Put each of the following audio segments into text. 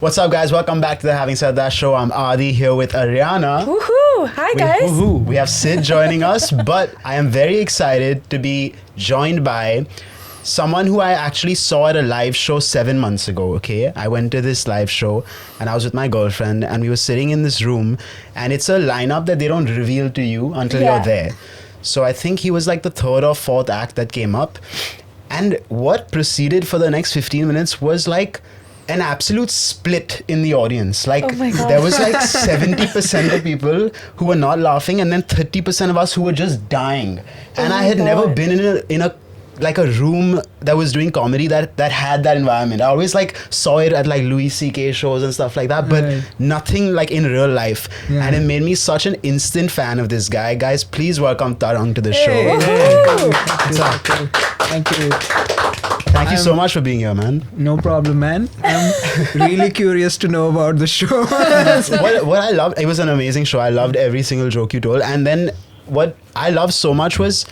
What's up, guys? Welcome back to the Having Said That show. I'm Adi here with Ariana. Woohoo! Hi, guys. We have Sid joining us, but I am very excited to be joined by someone who I actually saw at a live show 7 months ago, okay? I went to this live show and I was with my girlfriend and we were sitting in this room and it's a lineup that they don't reveal to you until you're there. So I think he was like the third or fourth act that came up. And what proceeded for the next 15 minutes was like an absolute split in the audience. Like there was like 70% of people who were not laughing and then 30% of us who were just dying. And I had never been in a like a room that was doing comedy that had that environment. I always like saw it at like Louis C.K. shows and stuff like that, but nothing like in real life. And it made me such an instant fan of this guy. Guys, please welcome Tarang to the show. Thank you. Thank you so much for being here, man. No problem, man. I'm really curious to know about the show. What I loved, it was an amazing show. I loved every single joke you told. And then what I loved so much was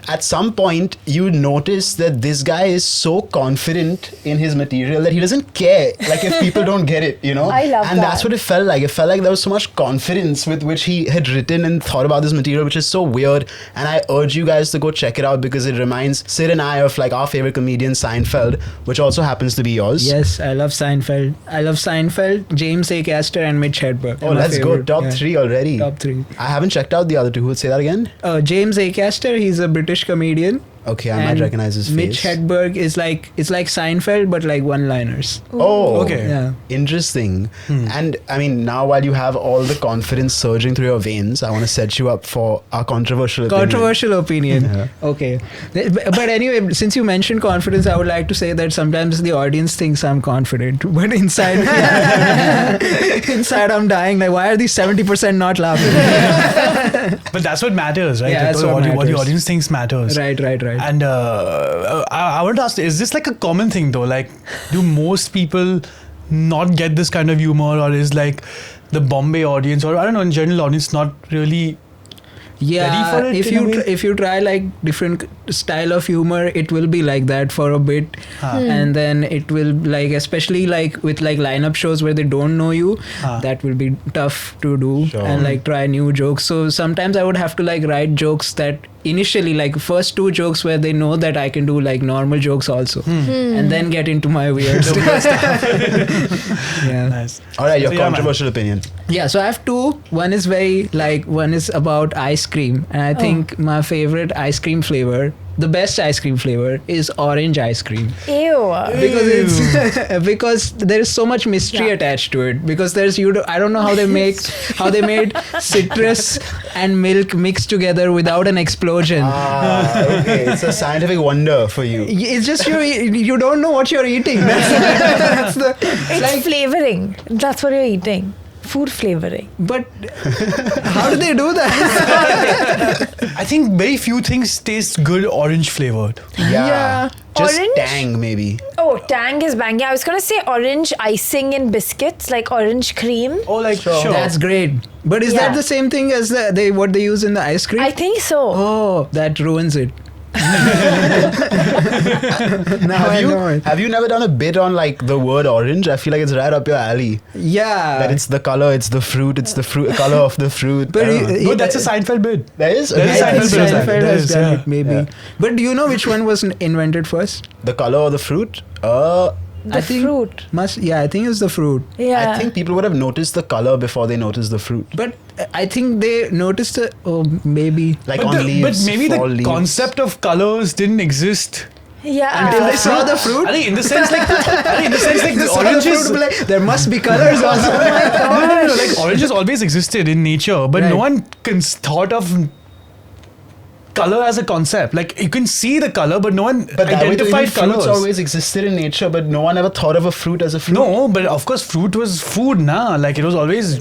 at some point you notice that this guy is so confident in his material that he doesn't care like if people don't get it, you know. I love and that. That's what it felt like. It felt like there was so much confidence with which he had written and thought about this material, which is so weird. And I urge you guys to go check it out because it reminds Sid and I of like our favorite comedian Seinfeld, which also happens to be yours. Yes, I love Seinfeld. James A. Caster and Mitch Hedberg. Oh, let's go. Top 3 already. Top 3. I haven't checked out the other two. Who would say that again? James A. Caster, he's a British comedian. Okay, I might recognize his face. Mitch Hedberg is like, it's like Seinfeld, but like one-liners. Oh, okay. Yeah. Interesting. And I mean, now while you have all the confidence surging through your veins, I want to set you up for our controversial opinion. Yeah. Okay. But anyway, since you mentioned confidence, I would like to say that sometimes the audience thinks I'm confident, but inside, inside I'm dying. Like, why are these 70% not laughing? But that's what matters, right? Yeah, that's what what the audience thinks matters. Right. And I want to ask, is this like a common thing though? Like, do most people not get this kind of humor, or is like the Bombay audience, or I don't know, in general audience not really ready for it? If you try like different style of humor, it will be like that for a bit, and then it will like, especially like with like lineup shows where they don't know you, that will be tough to do and like try new jokes. So sometimes I would have to like write jokes that initially, like first 2 jokes where they know that I can do like normal jokes also, and then get into my weird stuff. Yeah. Nice. All right, your controversial opinion. Yeah, so I have 2. One is about ice cream, and I think my favorite ice cream flavor, the best ice cream flavor, is orange ice cream. Ew. Because it's because there is so much mystery attached to it. Because I don't know how they made citrus and milk mixed together without an explosion. Okay, it's a scientific wonder for you. It's just you don't know what you're eating. It's like flavoring. That's what you're eating. Food flavoring. But how do they do that? I think very few things taste good orange flavored. Yeah. Just Orange? Tang, maybe. Oh, Tang is bang. Yeah, I was gonna say orange icing in biscuits, like orange cream. Oh, like sure. That's great. But is that the same thing as what they use in the ice cream? I think so. Oh, that ruins it. Have you never done a bit on like the word orange? I feel like it's right up your alley. Yeah. That it's the color, it's the fruit, color of the fruit. But No, that's a Seinfeld bit. There is? There is Seinfeld has done it, maybe. Yeah. But do you know which one was invented first? The color or the fruit? The fruit. I think it's the fruit. Yeah. I think people would have noticed the color before they noticed the fruit. But I think they noticed it. Oh, maybe. Like But on leaves, but maybe the fall leaves. concept of colors didn't exist. Yeah. Until they saw the fruit. I think in the sense like the oranges. There must be colors also. No, like oranges always existed in nature, but no one thought of color as a concept. Like you can see the color, but no one identified colors. Fruits always existed in nature, but no one ever thought of a fruit as a fruit. No, but of course fruit was food, nah. Like it was always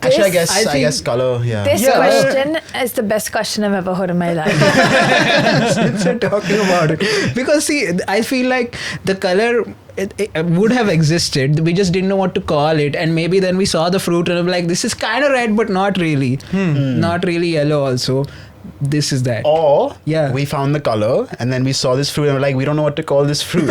Actually, I think guess color. Yeah. This question is the best question I've ever heard in my life. Since we're talking about it, because see, I feel like the color it would have existed. We just didn't know what to call it, and maybe then we saw the fruit and I'm like, this is kind of red, but not really, not really yellow also. this is that. Or Yeah. we found the color and then we saw this fruit and we're like, we don't know what to call this fruit.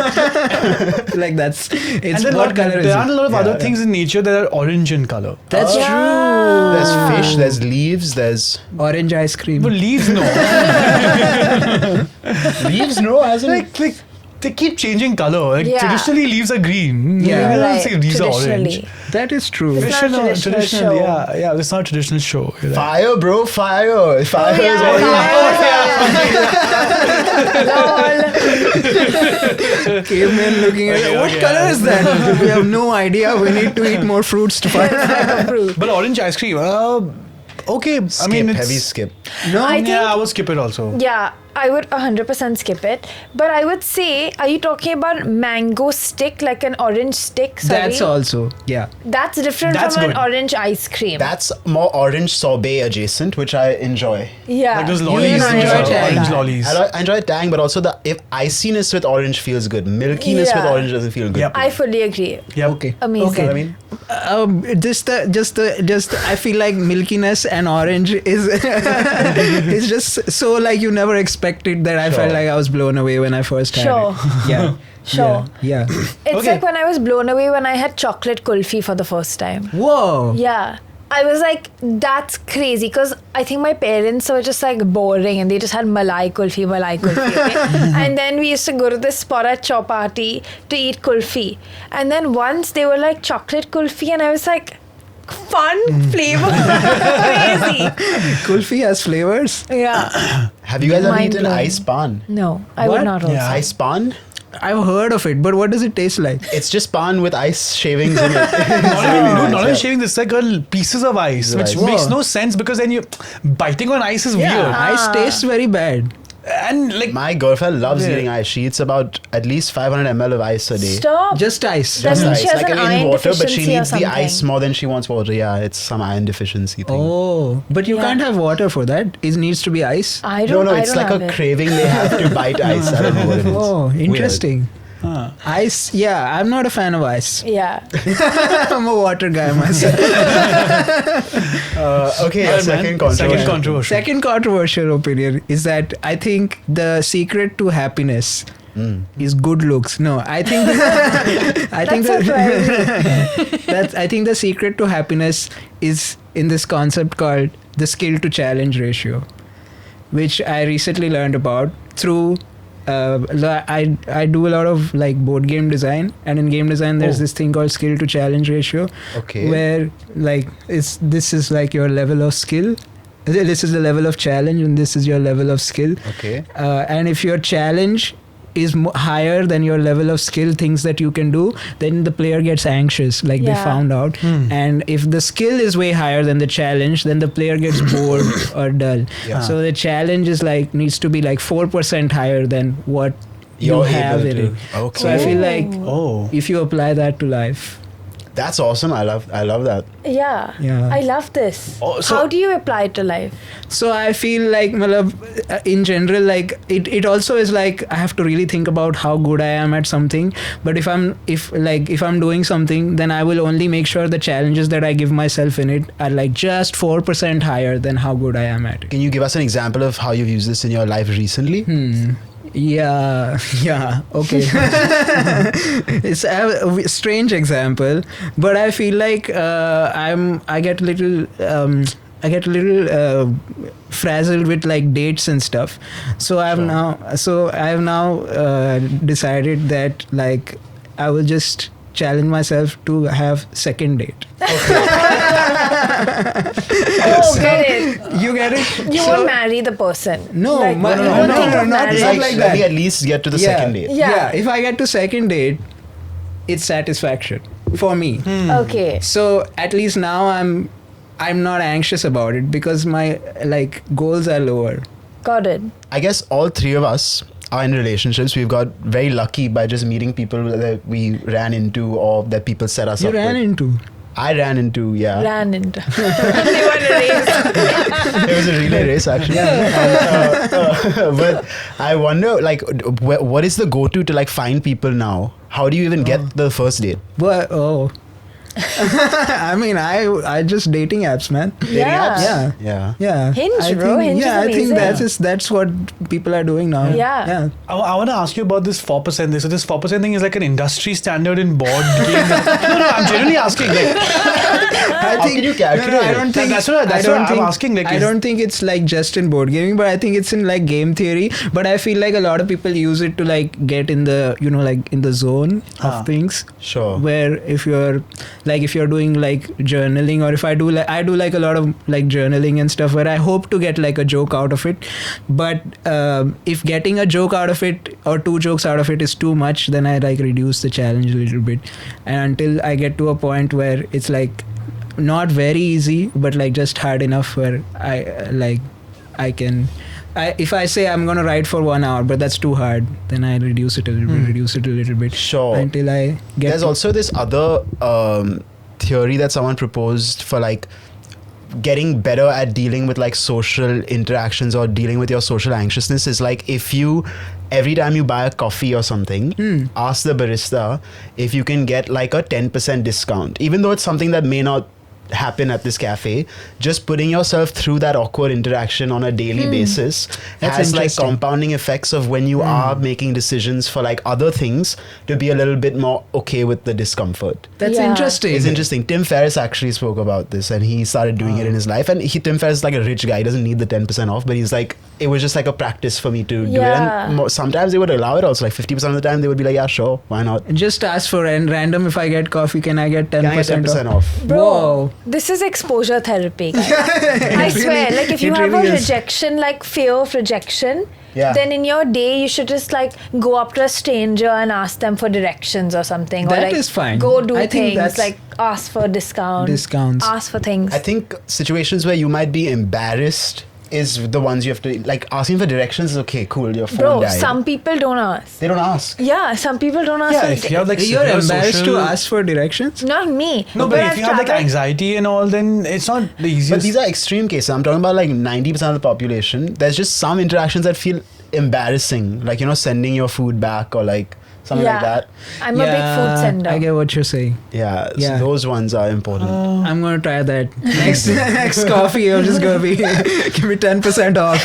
Like that's And it's then what color is there are a it? lot of Yeah, other yeah. things in nature that are orange in color. That's Yeah. true. There's fish, there's leaves, there's Orange ice cream. But leaves, no. leaves. No, as in like they keep changing color. Like Yeah. traditionally, leaves are green. Yeah. You don't Right, say leaves are orange. traditionally. That is true. It's not a traditional show. Yeah, it's not a traditional show. You're right. fire, bro, fire. Fire is yeah, all Caveman looking at Okay, what okay, color yeah. is that? We have no idea. We need to eat more fruits to find out. But orange ice cream, okay. skip, I mean, it's, heavy skip. No, I think- yeah, I would skip it also. Yeah, I would 100% skip it. But I would say, are you talking about mango stick, like an orange stick? Sorry. that's also That's different That's from good. an orange ice cream. That's more orange sorbet adjacent, which I enjoy. yeah. Like those You lollies, enjoy those Tang. orange lollies. I enjoy Tang, but also the if iciness with orange feels good. Milkiness with Yeah. orange doesn't feel good. Yep. I fully agree. Yep. okay. Amazing. Okay. I mean, Just I feel like milkiness and orange is is just so like you never expected that. I Sure. felt like I was blown away when I first had Sure. it. Yeah. Sure. Yeah. It's Okay. like when I was blown away when I had chocolate kulfi for the first time. Whoa. Yeah. I was like, that's crazy because I think my parents were just like boring and they just had malai kulfi. Okay? And then we used to go to this Spora chowpatty to eat kulfi. And then once they were like chocolate kulfi and I was like, fun flavor. Crazy. Kulfi has flavors. Yeah. have you guys ever Mind eaten blowing. ice pan? No, I What? would not also. Yeah. Ice pan? I've heard of it, but what does it taste like? It's just pan with ice shavings in it. Not even, nice, not yeah. even shaving this, like pieces of ice, which Whoa. makes no sense because then you biting on ice is weird. Ice tastes very bad. And like My girlfriend loves Yeah. eating ice. She eats about at least 500 ml of ice a day. Stop. Just ice. That Just means ice. she has Like an in iron water, but she deficiency or needs the ice something. more than she wants water. Yeah, it's some iron deficiency thing. Oh, but you Yeah. can't have water for that. It needs to be ice. I No, don't. it's I don't like have a it. craving. They have to bite ice. I don't know what it is. Oh, Weird. interesting. huh. Ice, yeah, I'm not a fan of ice. Yeah. I'm a water guy myself. Okay, Alright, second man. controversial. Second controversial. Second controversial opinion is that I think the secret to happiness is good looks. No, I think I think That's I think the secret to happiness is in this concept called the skill to challenge ratio, which I recently learned about through I do a lot of like board game design, and in game design there's Oh. this thing called skill to challenge ratio, Okay. where like this is like your level of skill, this is the level of challenge, and this is your level of skill. Okay. And if your challenge is higher than your level of skill, things that you can do, then the player gets anxious, like they Yeah. found out. And if the skill is way higher than the challenge, then the player gets bored or dull. Yeah. So the challenge is like needs to be like 4% higher than what you You're have able in to. it. Okay. So I feel like Oh. if you apply that to life, That's awesome. I love that. Yeah. Yeah. I love this. Oh, so- How do you apply it to life? so I feel like malab, in general, like it also is like I have to really think about how good I am at something. But if I'm doing something, then I will only make sure the challenges that I give myself in it are like just 4% higher than how good I am at it. Can you give us an example of how you've used this in your life recently? Yeah, okay. It's a strange example, but I feel like I get a little frazzled with like dates and stuff. So I have now decided that like I will just challenge myself to have second date. Oh, get it. You get it? You So- won't marry the person. No, Like, no, you no, don't no, think no, of not marriage. like Let that. me at least get to the second date. Yeah. If I get to second date, it's satisfaction for me. Okay. So at least now I'm not anxious about it because my like goals are lower. Got it. I guess all three of us are in relationships. We've got very lucky by just meeting people that we ran into or that people set us You up ran with. into. I ran into, yeah. Ran into. They won a race. It was a relay race, actually. But I wonder, like, what is the go-to to like find people now? How do you even get the first date? But I mean, I just dating apps, man. Dating Yeah. apps? Yeah. Yeah. Yeah. Hinge, I bro. think, Hinge yeah, is I think amazing. that's what people are doing now. Yeah. I want to ask you about this 4% thing. So this 4% thing is like an industry standard in board games. No, I'm genuinely asking. Like, How can you calculate I it? don't think That's what I'm asking, like, I is- don't think it's like just in board gaming, but I think it's in like game theory. But I feel like a lot of people use it to like get in the like in the zone of things. Sure. Where if you're doing like journaling, or if I do like a lot of like journaling and stuff, where I hope to get like a joke out of it. But if getting a joke out of it or 2 jokes out of it is too much, then I like reduce the challenge a little bit, and until I get to a point where it's like not very easy, but like just hard enough where if I say I'm gonna write for 1 hour, but that's too hard, then I reduce it a little bit. Sure. Until I get. There's also this other theory that someone proposed for like getting better at dealing with like social interactions or dealing with your social anxiousness is like if you every time you buy a coffee or something, ask the barista if you can get like a 10% discount, even though it's something that may not happen at this cafe. Just putting yourself through that awkward interaction on a daily basis That's has like interesting. compounding effects of when you are making decisions for like other things to be a little bit more okay with the discomfort. That's Yeah. interesting. It's interesting. Tim Ferriss actually spoke about this and he started doing it in his life. And Tim Ferriss is like a rich guy. He doesn't need the 10% off, but he's like, it was just like a practice for me to do it. Yeah. And sometimes they would allow it also. Like 50% of the time they would be like, yeah, sure, why not? Just ask for random. If I get coffee, can I get 10% Can I get 10% off? off? Bro, Whoa. this is exposure therapy, guys. I swear, like if you it have really a is. rejection, like fear of rejection, Yeah. then in your day you should just like go up to a stranger and ask them for directions or something. That or like is fine. Go do I think things that's- like ask for Discounts. ask for things. I think situations where you might be embarrassed is the ones you have to, like asking for directions is okay, cool, your phone Bro, died. some people don't ask. They don't ask. Yeah, some people don't ask. yeah, for if you have like You're severe embarrassed social- to ask for directions? Not me. No, but if I've you have like traveled- anxiety and all, then it's not the easiest. But these are extreme cases. I'm talking about like 90% of the population. There's just some interactions that feel embarrassing, like, you know, sending your food back or like something like that. I'm a big food sender. I get what you're saying. Yeah, Yeah. So those ones are important. I'm gonna try that. Next coffee, I'm just gonna be give me 10% off.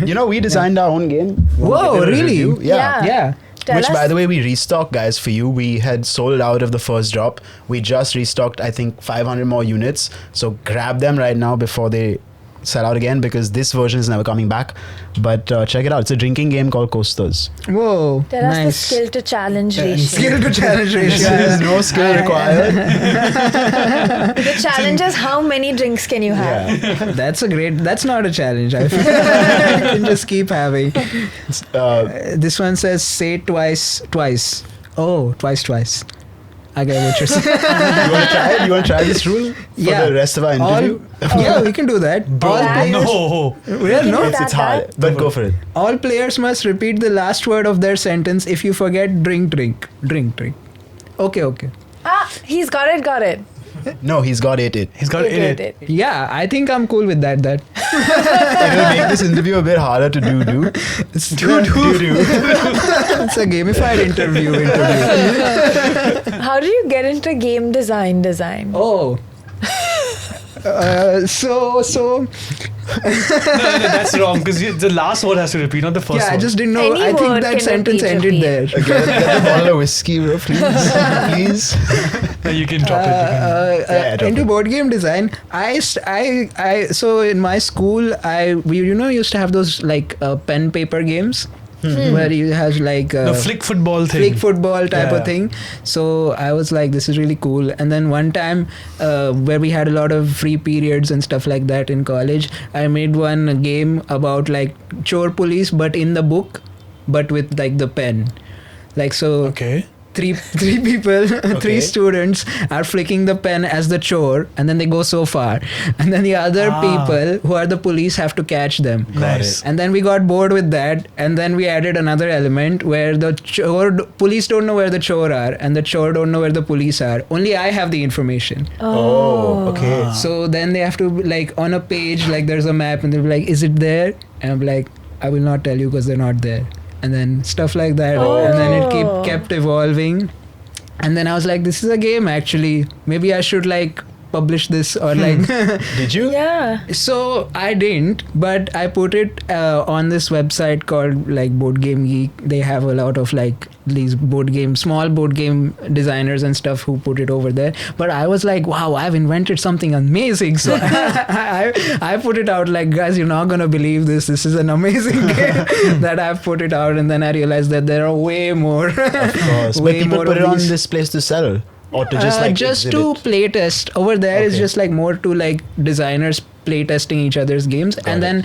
You know, we designed our own game. Whoa, Wanna give it a really? review? Yeah. Yeah. Tell Which, us. by the way, we restocked, guys, for you. We had sold out of the first drop. We just restocked, I think, 500 more units. So grab them right now before they sell out again, because this version is never coming back. But check it out. It's a drinking game called Coasters. Whoa. Tell us the nice. skill to challenge ratio. Skill to challenge ratio. There is no skill required. The challenge is how many drinks can you have? Yeah. That's not a challenge. I feel. You can just keep having. This one says say twice. Oh, twice. I get what you're saying. You want to try it? You want to try this rule for Yeah. the rest of our interview? Yeah, we can do that. Bro, All That- players, no. yeah, no. It's hard, but go for it. All players must repeat the last word of their sentence. If you forget, drink. Okay. Ah, he's got it. No, he's got it. He's got He it. did it. Yeah, I think I'm cool with that. It'll make this interview a bit harder to do. It's Do. It's a gamified interview. How do you get into game design? Oh. So No, that's wrong because the last word has to repeat, not the first yeah, I one. just didn't know. Any I think word that can sentence repeat, ended repeat. there. Get a bottle of whiskey, bro, please. No, you can drop it. Yeah, drop Into it. board game design, so in my school, we used to have those like pen paper games where you have like The flick football thing. flick football type Yeah. of thing. So I was like, this is really cool. And then one time where we had a lot of free periods and stuff like that in college, I made one game about like chore police, but in the book, but with like the pen. Like so Okay. three people, three students are flicking the pen as the chore, and then they go so far, and then the other people who are the police have to catch them. Nice. And then we got bored with that, and then we added another element where the police don't know where the chore are, and the chore don't know where the police are. Only I have the information. Oh, okay. So then they have to like on a page, like there's a map, and they'll be like, "Is it there?" And I'm like, "I will not tell you because they're not there." And then stuff like that, and then it kept evolving. And then I was like, this is a game actually. Maybe I should like publish this or like. Did you? Yeah. So I didn't, but I put it on this website called like Board Game Geek. They have a lot of like these small board game designers and stuff who put it over there. But I was like, wow, I've invented something amazing. So I put it out like, guys, you're not gonna believe this. This is an amazing game that I've put it out. And then I realized that there are way more. Of course. But way people more put of it on these. this place to sell. Or to just like just to exhibit. play test. Over there is Okay. just like more to like designers play testing each other's games. Got And it. then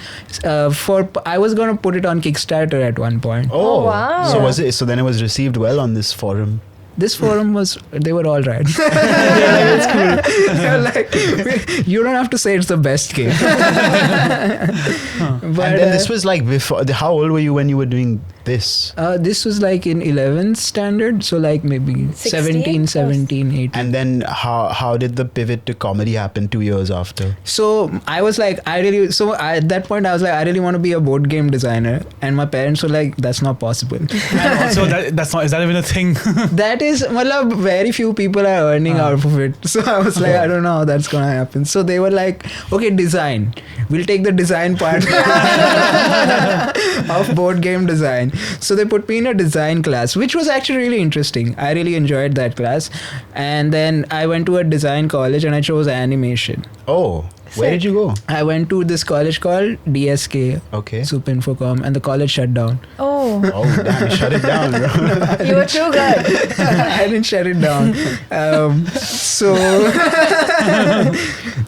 I was gonna put it on Kickstarter at one point. Oh, wow. So was it? So then it was received well on this forum. This forum they were all right. It's cool. They're like, you don't have to say it's the best game. But And then this was like before. How old were you when you were doing this? this was like in 11th standard, so like maybe 16? 17, 18. And then how did the pivot to comedy happen 2 years after? So I was like, at that point I was like, I really want to be a board game designer, and my parents were like, that's not possible. And also, that's not. Is that even a thing? That is, malab, very few people are earning out of it. So I was like, I don't know how that's gonna happen. So they were like, okay, design. We'll take the design part of board game design. So they put me in a design class, which was actually really interesting. I really enjoyed that class. And then I went to a design college and I chose animation. Oh, where did you go? I went to this college called DSK, Okay. Sup Infocom, and the college shut down. Oh, Oh, damn, you shut it down, bro. you were too good. I didn't shut it down.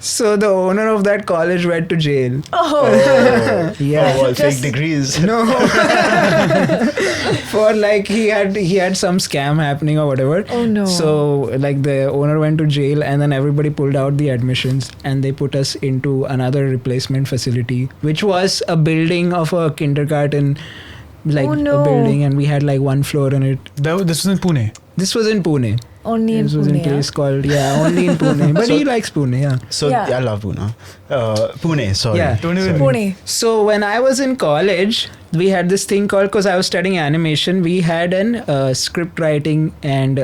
So the owner of that college went to jail. Oh, Yeah. Oh, well, fake Just- degrees. No. For like he had some scam happening or whatever. Oh, no. So like the owner went to jail, and then everybody pulled out the admissions and they put us into another replacement facility, which was a building of a kindergarten, like Oh, no. a building, and we had like one floor in it. This was in Pune. This was in Pune. only in This was in a Pune. place called only in Pune. But So- he likes Pune, yeah. So Yeah. I love Pune. Pune, sorry. Yeah. Don't even- Sorry. Pune. So when I was in college, we had this thing called, because I was studying animation, we had an script writing and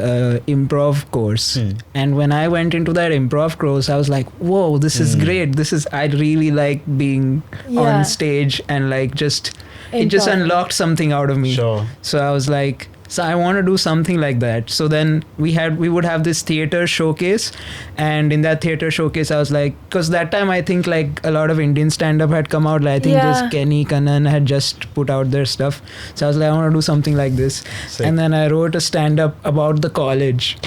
improv course. And when I went into that improv course, I was like, whoa, this is great. I really like being Yeah. on stage and like it just Improv. unlocked something out of me. Sure. So I was like, so I want to do something like that. So then we would have this theater showcase, and in that theater showcase I was like, because that time I think like a lot of Indian stand-up had come out. Like, I think Yeah. just Kenny Kannan had just put out their stuff. So I was like, I want to do something like this. Sick. And then I wrote a stand-up about the college.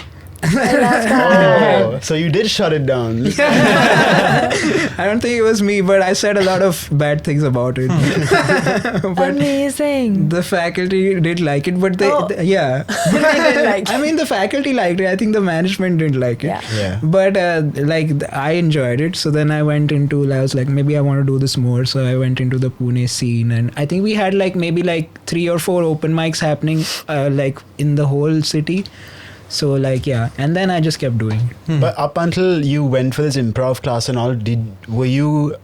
Oh, so you did shut it down. I don't think it was me, but I said a lot of bad things about it. But Amazing. the faculty did like it, but Oh. yeah. They didn't like I mean, the faculty liked it. I think the management didn't like it. Yeah. Yeah. But I enjoyed it. So then I was like, maybe I want to do this more. So I went into the Pune scene, and I think we had like maybe like 3 or 4 open mics happening like in the whole city. So like, yeah, and then I just kept doing it. But up until you went for this improv class and all, were you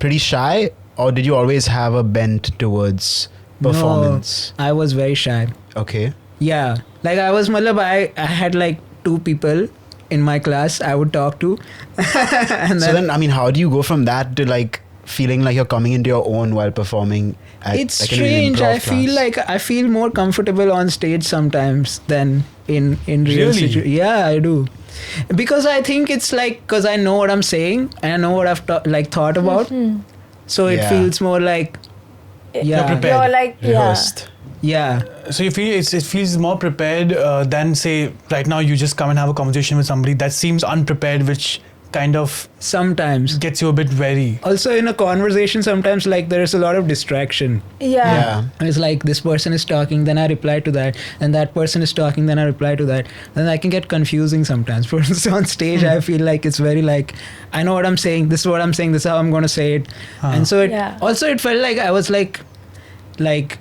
pretty shy, or did you always have a bent towards performance? No, I was very shy. Okay. Yeah, like I had like 2 people in my class I would talk to. And So then, I mean, how do you go from that to like feeling like you're coming into your own while performing? It's like in an strange. improv I feel class? like I feel more comfortable on stage sometimes than in real Really? situations. Yeah, I do. Because I think it's like, because I know what I'm saying and I know what I've thought about. So it Yeah. feels more like, yeah, prepared. You're like, yeah. rehearsed. yeah. So you feel it feels more prepared than, say, right now you just come and have a conversation with somebody that seems unprepared, which kind of Sometimes. gets you a bit wary. Also in a conversation, sometimes like there's a lot of distraction. Yeah. It's like this person is talking, then I reply to that, and that person is talking, then I reply to that. Then I can get confusing sometimes. But on stage, I feel like it's very like, I know what I'm saying, this is what I'm saying, this is how I'm going to say it. And so it also, it felt like I was like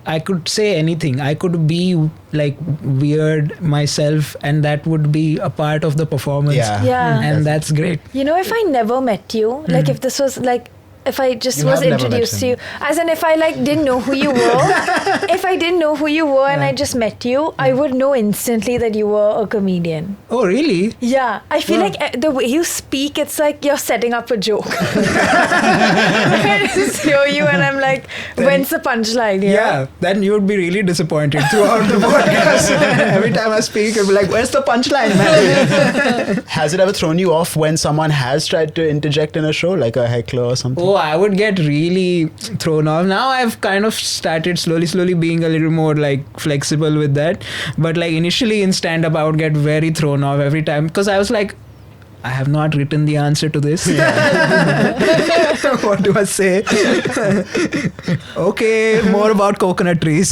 I could say anything. I could be like weird myself, and that would be a part of the performance. Yeah. Yeah. And that's great. You know, if I never met you, like if this was like if I just You was have never met introduced to him. you, as in if I like didn't know who you were, if I didn't know who you were and I just met you, I would know instantly that you were a comedian. Oh, really? Yeah, I feel like the way you speak, it's like you're setting up a joke. I just hear you and I'm like, when's the punchline? you know? Yeah, then you would be really disappointed throughout the podcast. Every time I speak, I'd be like, where's the punchline, man? Has it ever thrown you off when someone has tried to interject in a show, like a heckler or something? Oh, I would get really thrown off. Now I've kind of started slowly being a little more like flexible with that. But like initially in stand-up, I would get very thrown off every time because I was like, I have not written the answer to this. What do I say? Okay, more about coconut trees.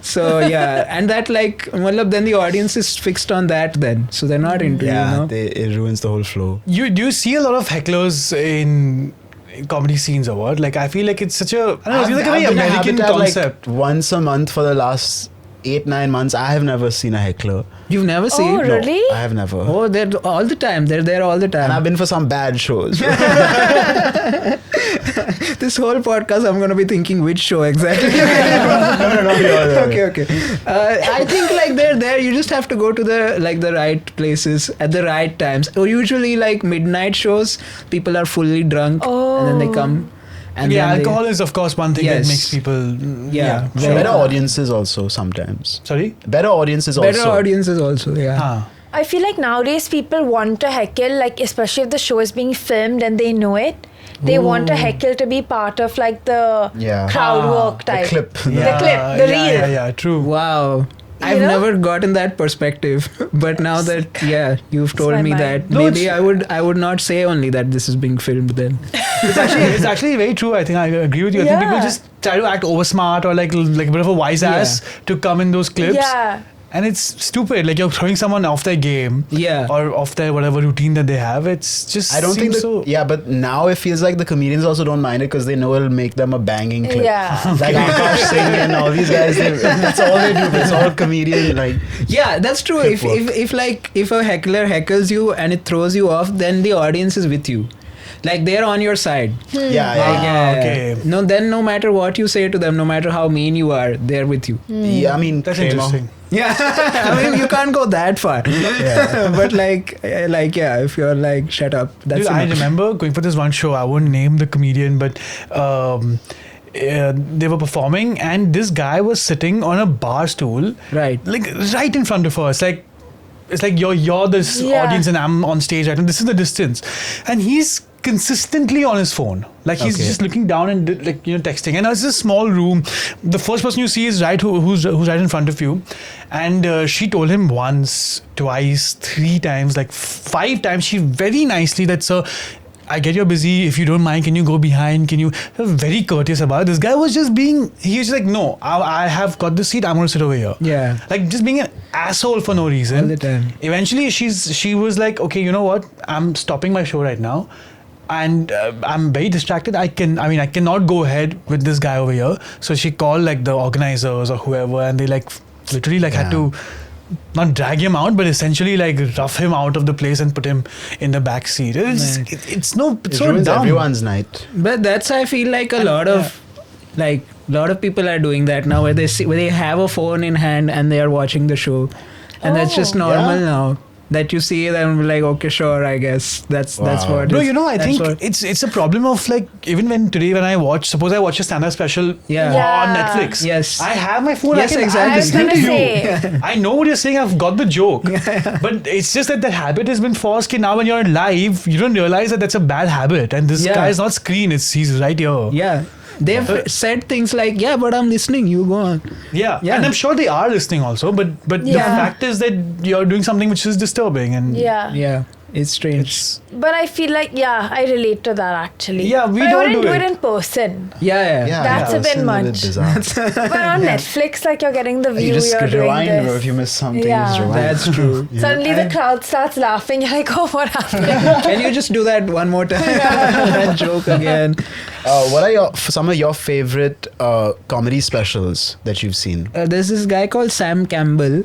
So yeah, and that like, then the audience is fixed on that then. So they're not into Yeah, you know. it ruins the whole flow. You do you see a lot of hecklers in comedy scenes or what? Like I feel like it's such a I don't know, it's like a very I've been American habitat, concept. Like, once a month for the last 8-9 months, I have never seen a heckler. You've never seen? Oh, really? I have never. Oh, they're all the time. They're there all the time. And I've been for some bad shows. This whole podcast, I'm gonna be thinking which show exactly. no. Okay. I think like they're there. You just have to go to the right places at the right times. Or usually like midnight shows, people are fully drunk and then they come. And yeah, then alcohol is of course one thing Yes. that makes people Yeah. sure. Better audiences also sometimes. Sorry? Better audiences also. better audiences also. Yeah. Huh. I feel like nowadays people want to heckle, like especially if the show is being filmed and they know it. They want to heckle to be part of like the Yeah. crowd work The type. clip. The clip, the reel. Yeah, true. Wow. I've know? never gotten that perspective, but now that you've told my me mind. that, No, maybe it's- I would not say only that this is being filmed then. It's actually very true. I think I agree with you. I think people Yeah. just try to act over smart or like a bit of a wise ass to come in those clips. Yeah. And it's stupid. Like you're throwing someone off their game. Yeah. Or off their whatever routine that they have. It's just I don't think seems that, so. yeah, but now it feels like the comedians also don't mind it because they know it'll make them a banging clip. Yeah. Like Akash Singh and all these guys, that's all they do. It's all comedian, like, Yeah, that's true. Clip If a heckler heckles you and it throws you off, then the audience is with you. Like they're on your side. yeah. okay. No, then no matter what you say to them, no matter how mean you are, they're with you. Yeah, I mean, That's Kramer. interesting. Yeah, I mean you can't go that far. Yeah. But if you're like shut up, that's Dude, I enough. remember going for this one show. I won't name the comedian, but they were performing, and this guy was sitting on a bar stool, Right. like right in front of us. It's like you're this Yeah. audience, and I'm on stage. Right, and this is the distance, and he's consistently on his phone. Like he's Okay. just looking down and texting. And it's a small room. The first person you see is who's right in front of you. And she told him once, twice, 3 times, like 5 times. She very nicely that, sir, I get you're busy. If you don't mind, can you go behind? Can you? Very courteous about it. This guy was just being. He was just like, no, I have got the seat. I'm going to sit over here. Yeah. Like just being an asshole for no reason. All the time. Eventually, she was like, okay, you know what? I'm stopping my show right now. And I'm very distracted. I cannot go ahead with this guy over here. So she called like the organizers or whoever, and they like literally like had to not drag him out, but essentially like rough him out of the place and put him in the back seat. It's It so ruins dumb. everyone's night. But that's I feel like a lot of people are doing that now, where they have a phone in hand and they are watching the show, and that's just normal now. That you see them and be like, okay, sure, I guess that's what. No, is- I that's think what- it's a problem of like even when I watch a stand-up special Yeah. on Netflix. Yes. I have my phone. Yes, I exactly. I was listen gonna to you. say. I know what you're saying. I've got the joke, but it's just that habit has been forced. Now when you're live, you don't realize that that's a bad habit, and this Yeah. guy is not screen. He's right here. Yeah. They've said things like, yeah, but I'm listening, you go on. Yeah, Yeah. and I'm sure they are listening also. But the Yeah. fact is that you're doing something which is disturbing, and Yeah. Yeah, it's strange. it's But I feel like, I relate to that actually. Yeah, we but don't I wouldn't do do it it. in person. Yeah. That's a bit It's much. bizarre. But on Netflix, like you're getting the view, You just you're doing rewind, or this. if you miss something, Yeah. just rewind. That's true. Suddenly the crowd starts laughing. You're like, oh, what happened? Can you just do that one more time? That joke again. What are some of your favorite comedy specials that you've seen? There's this guy called Sam Campbell.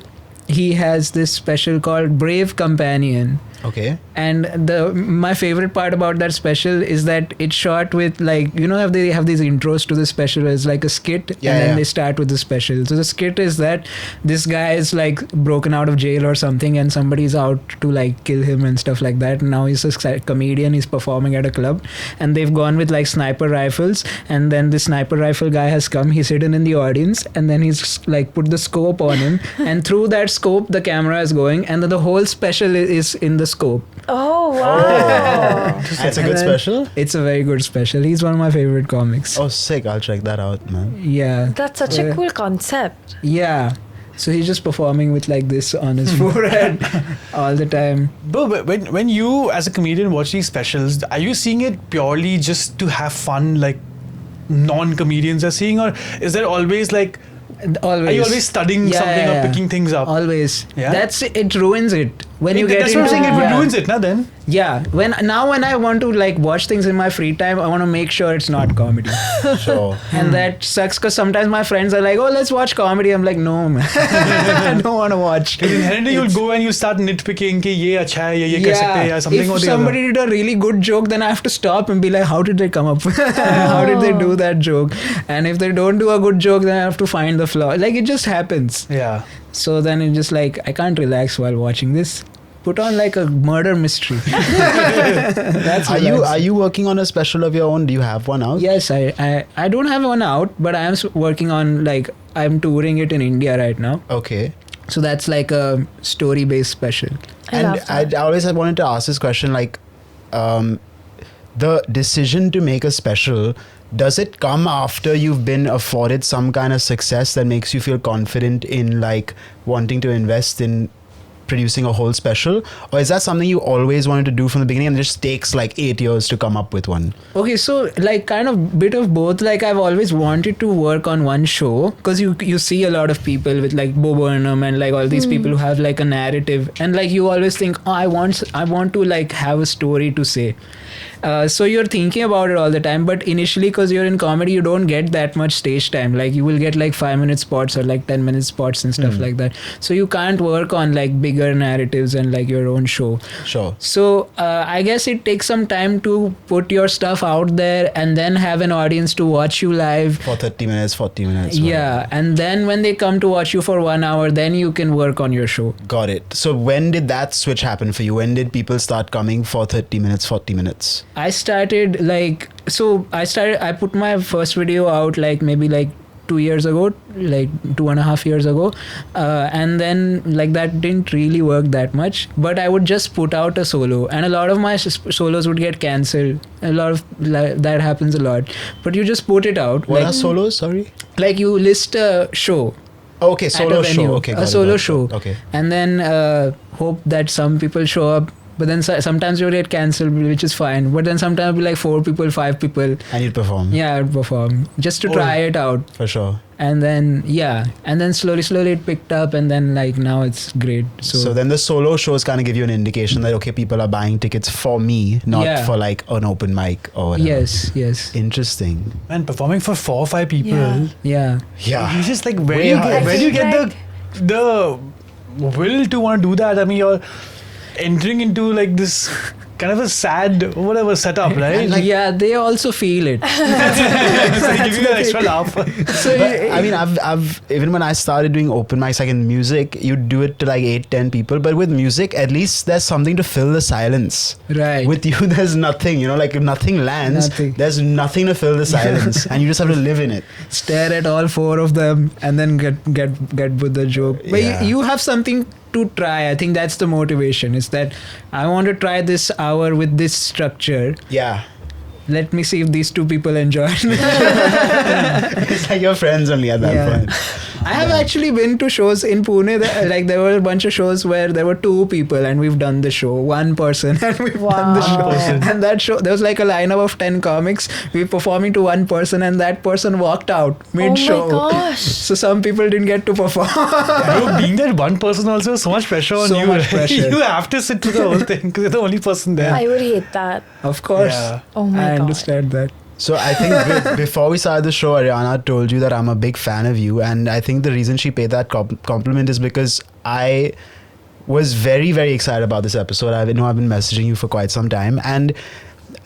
He has this special called Brave Companion. Okay. And my favorite part about that special is that it's shot with like, you know, they have these intros to the special as like a skit, and then they start with the special. So the skit is that this guy is like broken out of jail or something, and somebody's out to like kill him and stuff like that. And now he's a comedian, he's performing at a club, and they've gone with like sniper rifles, and then the sniper rifle guy has come, he's hidden in the audience, and then he's like put the scope on him, and through that scope the camera is going, and then the whole special is in the scope. Oh, wow. It's a good special? It's a very good special. He's one of my favorite comics. Oh, sick. I'll check that out, man. Yeah. That's such a cool concept. Yeah. So he's just performing with like this on his forehead all the time. But when you as a comedian watch these specials, are you seeing it purely just to have fun like non-comedians are seeing, or is there always like, Always. are you always studying something or picking things up? Always. Yeah? That's it ruins it. When you get that's what I'm saying, it yeah. ruins it, na then? Yeah. When I want to like watch things in my free time, I want to make sure it's not comedy. Sure. And that sucks because sometimes my friends are like, oh, let's watch comedy. I'm like, no, man. I don't want to watch. Because inherently you'll go and you start nitpicking कि ये अच्छा है या ये कर सकते हैं या something or if the somebody other. did a really good joke, then I have to stop and be like, how did they come up with how did they do that joke? And if they don't do a good joke, then I have to find the flaw. Like, it just happens. Yeah. So then it's just like, I can't relax while watching this. Put on like a murder mystery. That's Are you working on a special of your own? Do you have one out? Yes, I don't have one out, but I am working on like, I'm touring it in India right now. Okay. So that's like a story-based special. I And love that. I always had wanted to ask this question, like, the decision to make a special, does it come after you've been afforded some kind of success that makes you feel confident in like wanting to invest in producing a whole special, or is that something you always wanted to do from the beginning and it just takes like 8 years to come up with one? Okay, so like kind of bit of both. Like I've always wanted to work on one show because you see a lot of people with like Bo Burnham and like all these people who have like a narrative, and like you always think, oh, I want to like have a story to say. So you're thinking about it all the time, but initially because you're in comedy, you don't get that much stage time. Like you will get like 5-minute spots or like 10-minute spots and stuff like that. So you can't work on like bigger narratives and like your own show. Sure. So I guess it takes some time to put your stuff out there and then have an audience to watch you live. For 30 minutes, 40 minutes. Yeah, and then when they come to watch you for 1 hour, then you can work on your show. Got it. So when did that switch happen for you? When did people start coming for 30 minutes, 40 minutes? I started I put my first video out like maybe like 2 years ago, like 2.5 years ago, and then like that didn't really work that much, but I would just put out a solo, and a lot of my solos would get cancelled. A lot of that happens a lot, but you just put it out. What like, are solos? Sorry. like you list a show. Okay, at solo a show. venue, Okay, got a it, solo got it. show. Okay. And then hope that some people show up. But then sometimes you'll get cancelled, which is fine. But then sometimes it'll be like 4 people, 5 people. And you'd perform. Yeah, I'd perform just to try it out. For sure. And then slowly it picked up, and then like now it's great. So then the solo shows kind of give you an indication that okay, people are buying tickets for me, not for like an open mic or whatever. Yes. Interesting. Man, performing for 4 or 5 people. Yeah. Yeah. You just like Way hard. where do you get Like- the will to want to do that? I mean, you're entering into like this kind of a sad whatever setup, right? Yeah, they also feel it. It's like giving you an extra laugh. So But, I mean, I've even when I started doing open mics, like in music, you do it to like 8-10 people. But with music, at least there's something to fill the silence. right. With you, there's nothing. You know, like if nothing lands, Nothing. there's nothing to fill the silence, and you just have to live in it. Stare at all 4 of them and then get with the joke. But Yeah. you have something to try. I think that's the motivation. Is that I want to try this hour with this structure. Yeah. Let me see if these 2 people enjoy it. It's like your friends only at that Yeah. point. I have actually been to shows in Pune. Like there were a bunch of shows where there were 2 people and we've done the show. 1 person and we've done the show. person. And that show, there was like a lineup of 10 comics. We were performing to 1 person and that person walked out mid-show. Oh my gosh. So some people didn't get to perform. Bro, being that one person also, so much pressure on So you. much pressure. You have to sit through the whole thing because you're the only person there. I would hate that. Of course. Yeah. Oh my I God. understand that. So I think before we started the show, Ariana told you that I'm a big fan of you, and I think the reason she paid that compliment is because I was very, very excited about this episode. I know I've been messaging you for quite some time, and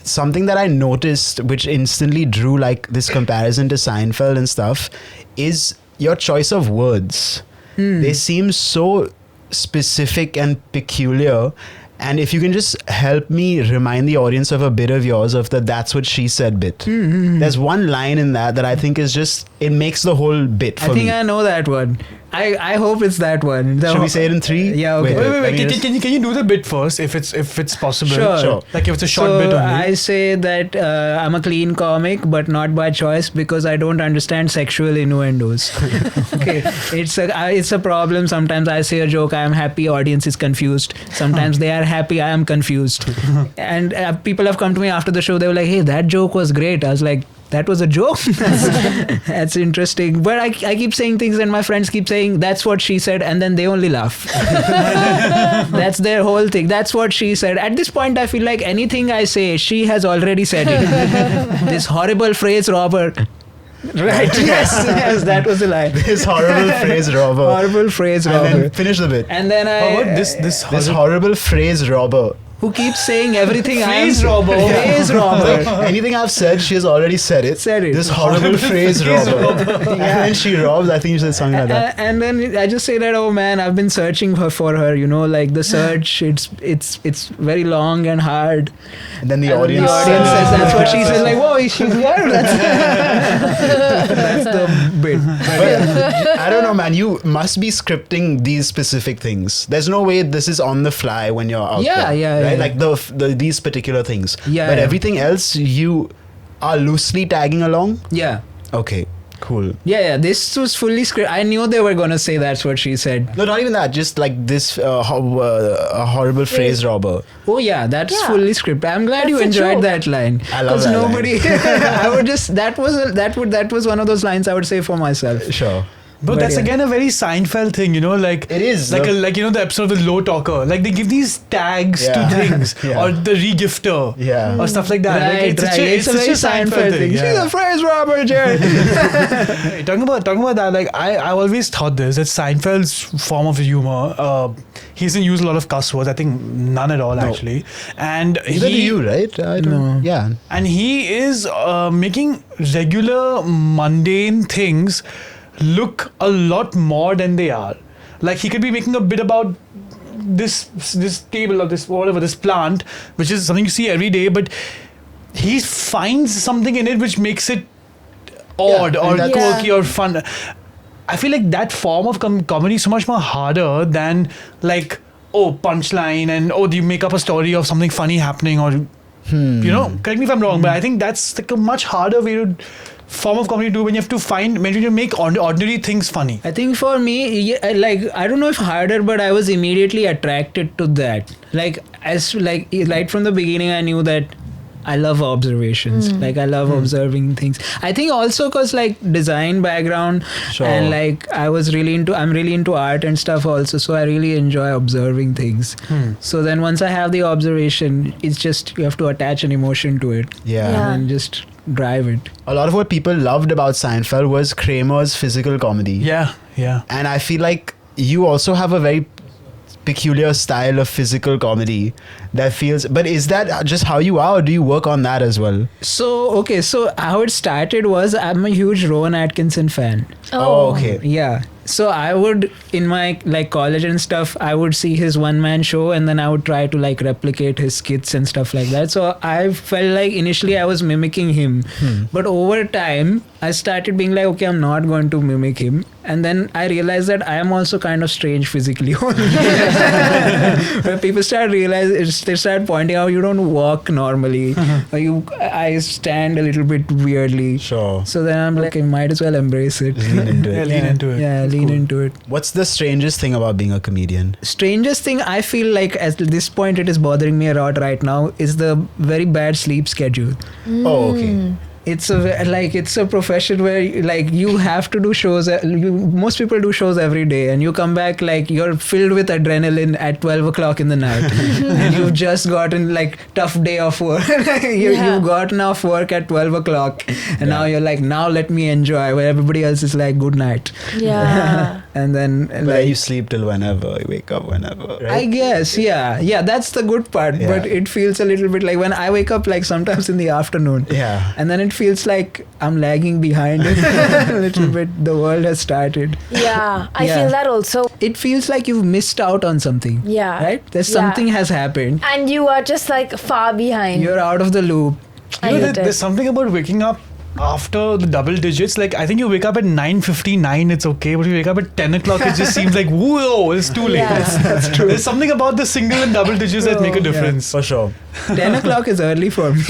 something that I noticed, which instantly drew like this comparison to Seinfeld and stuff, is your choice of words. They seem so specific and peculiar. And if you can just help me remind the audience of a bit of yours of the "that's what she said" bit. There's one line in that I think is just, it makes the whole bit for me. I think I know that one. I hope it's that one. Should we say it in 3? Yeah, okay. Wait. Can you do the bit first if it's possible? Sure. Like if it's a short bit only. I say that I'm a clean comic, but not by choice, because I don't understand sexual innuendos. Okay, it's a problem. Sometimes I say a joke, I am happy, audience is confused. Sometimes they are happy, I am confused. And people have come to me after the show. They were like, "Hey, that joke was great." I was like, "That was a joke?" That's interesting. But I keep saying things and my friends keep saying, "That's what she said," and then they only laugh. That's their whole thing. That's what she said. At this point, I feel like anything I say, she has already said it. This horrible phrase, Robert. Right. Yes, that was the line. This horrible phrase, robber. Horrible phrase, And then Robert. finish the bit. And then How about I... This horrible phrase, robber. Who keeps saying everything I am Phrase saying. robber. Phrase robber. Anything I've said, she has already said it. Said it. This horrible phrase, robber. And then she robs. I think you said something like that. And then I just say that, "Oh man, I've been searching for her, you know, like the search, it's very long and hard." And then the And audience, the audience says that's what she says, like, "Whoa, she's here." That's the bit. But I don't know, man. You must be scripting these specific things. There's no way this is on the fly when you're out Yeah, there. yeah, right? yeah. Like these particular things. Yeah, But yeah. everything else, you are loosely tagging along. Yeah. Okay, cool. Yeah, this was fully scripted. I knew they were gonna say that's what she said. No, not even that. Just like this a horrible phrase, robber. Oh yeah, that's Yeah. fully scripted. I'm glad That's you a enjoyed joke. that line. I love Because that nobody. I would just that was one of those lines I would say for myself. Sure. But But that's yeah. again a very Seinfeld thing, you know, like It is. like you know the episode of the Low Talker, like they give these tags Yeah. to things Yeah. or the regifter Yeah. or stuff like that. Like, Right, it's right. such a- It's a very such a Seinfeld thing. Yeah. She's a phrase robber, Jared. Hey, talking about that, like I always thought this, that Seinfeld's form of humor, he doesn't use a lot of cuss words. I think none at all actually, and Either do you, right? I don't. No. Yeah. and he is making regular mundane things look a lot more than they are. Like he could be making a bit about this table or this plant, which is something you see every day, but he finds something in it which makes it odd Yeah, or and that's- quirky or fun. I feel like that form of comedy is so much more harder than like, oh, punchline and oh, do you make up a story of something funny happening or you know, correct me if I'm wrong, but I think that's like a much harder way to form of comedy to do when you have to when you make ordinary things funny. I think for me, yeah, like I don't know if harder, but I was immediately attracted to that. Like right from the beginning, I knew that I love observations. Like I love observing things. I think also because like design background Sure. and like I'm really into art and stuff also. So I really enjoy observing things. So then once I have the observation, it's just you have to attach an emotion to it Yeah. and just drive it. A lot of what people loved about Seinfeld was Kramer's physical comedy. Yeah. And I feel like you also have a very peculiar style of physical comedy that feels, but is that just how you are, or do you work on that as well? So how it started was I'm a huge Rowan Atkinson fan. Oh, okay. Yeah. So I would, in my like college and stuff, I would see his one-man show and then I would try to like replicate his skits and stuff like that. So I felt like initially I was mimicking him. But over time, I started being like, okay, I'm not going to mimic him. And then I realized that I am also kind of strange physically. When people they start pointing out you don't walk normally. Or I stand a little bit weirdly. Sure. So then I'm like, I might as well embrace it. Just lean into it. Lean into it. Yeah, lean into it. What's the strangest thing about being a comedian? Strangest thing I feel like at this point it is bothering me a lot right now is the very bad sleep schedule. Oh, okay. It's a profession where like you have to do shows. Most people do shows every day, and you come back like you're filled with adrenaline at 12 o'clock in the night, and you've just gotten like tough day of work. You've gotten off work at 12 o'clock, and now you're like, now let me enjoy. Where everybody else is like, good night. Yeah. And then But you sleep till whenever, you wake up whenever, right? I guess, yeah, that's the good part. Yeah. But it feels a little bit like when I wake up, like sometimes in the afternoon, Yeah. and then it feels like I'm lagging behind a little bit. The world has started. Yeah, I Yeah. feel that also. It feels like you've missed out on something. Yeah. Right? There's Yeah. something has happened. And you are just like far behind. You're out of the loop. I You know, hate it. there's something about waking up after the double digits. Like, I think you wake up at 9:59, it's okay. But you wake up at 10 o'clock, it just seems like, whoa, it's too late. Yeah. That's true. There's something about the single and double digits that make a Yeah. difference. For sure. 10 o'clock is early for me.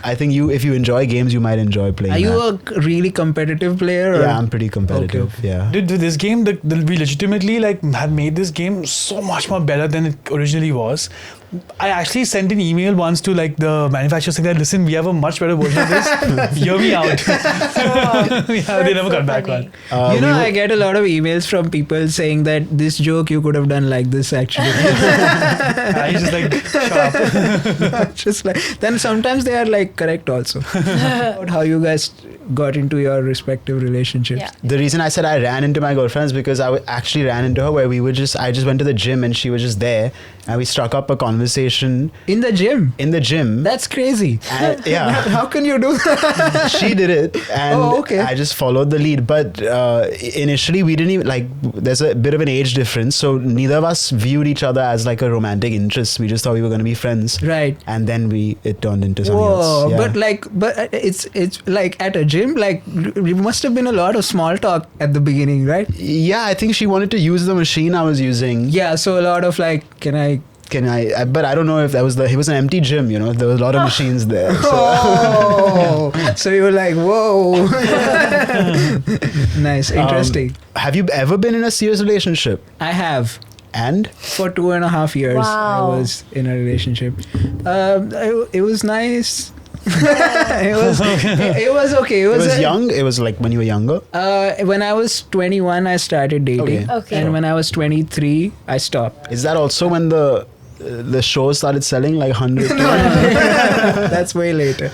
I think if you enjoy games, you might enjoy playing. Are you that. a really competitive player? Or? Yeah, I'm pretty competitive. Okay. Yeah. Dude, this game, we legitimately like have made this game so much more better than it originally was. I actually sent an email once to like the manufacturer saying that, listen, we have a much better version of this. Hear me out. Yeah, they never got back one. I get a lot of emails from people saying that this joke you could have done like this actually. I just like, shut up. Just like then sometimes they are like correct also. About how you guys got into your respective relationships. Yeah. The reason I said I ran into my girlfriend is because actually ran into her where I just went to the gym and she was just there and we struck up a conversation In the gym. in the gym. That's crazy. And, yeah. How can you do that? She did it and Oh, okay. I just followed the lead, but initially we didn't even like, there's a bit of an age difference, so neither of us viewed each other as like a romantic interest. We just thought we were going to be friends, Right. and then it turned into something Whoa, else. Yeah. but it's like at a gym, like it must have been a lot of small talk at the beginning, right? Yeah, I think she wanted to use the machine I was using. Yeah, so a lot of like, can I? But I don't know if that was it was an empty gym, you know, there was a lot of machines there. So. Oh, so you were like, whoa. Nice, interesting. Have you ever been in a serious relationship? I have. And For 2.5 years, Wow. I was in a relationship. It was nice. It was okay. It was young? It was like when you were younger? When I was 21, I started dating. Okay. And when I was 23, I stopped. Is that also when the show started selling like 100? That's way later.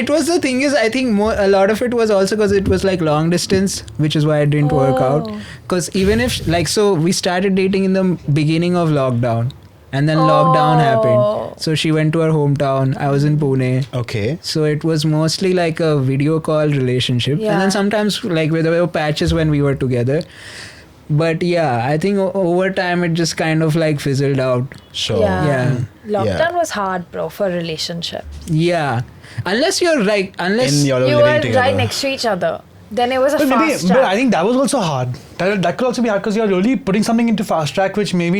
It was the thing is, I think a lot of it was also because it was like long distance, which is why it didn't work out. Because even if so we started dating in the beginning of lockdown. And then lockdown happened. So she went to her hometown. I was in Pune. Okay. So it was mostly like a video call relationship. Yeah. And then sometimes like there were patches when we were together. But yeah, I think over time it just kind of like fizzled out. Sure. Yeah. Lockdown was hard, bro, for a relationship. Yeah. Unless you're like, In your You living were together. right next to each other. Then it was a But fast but I track. think that was also hard. That could also be hard because you're really putting something into fast track which maybe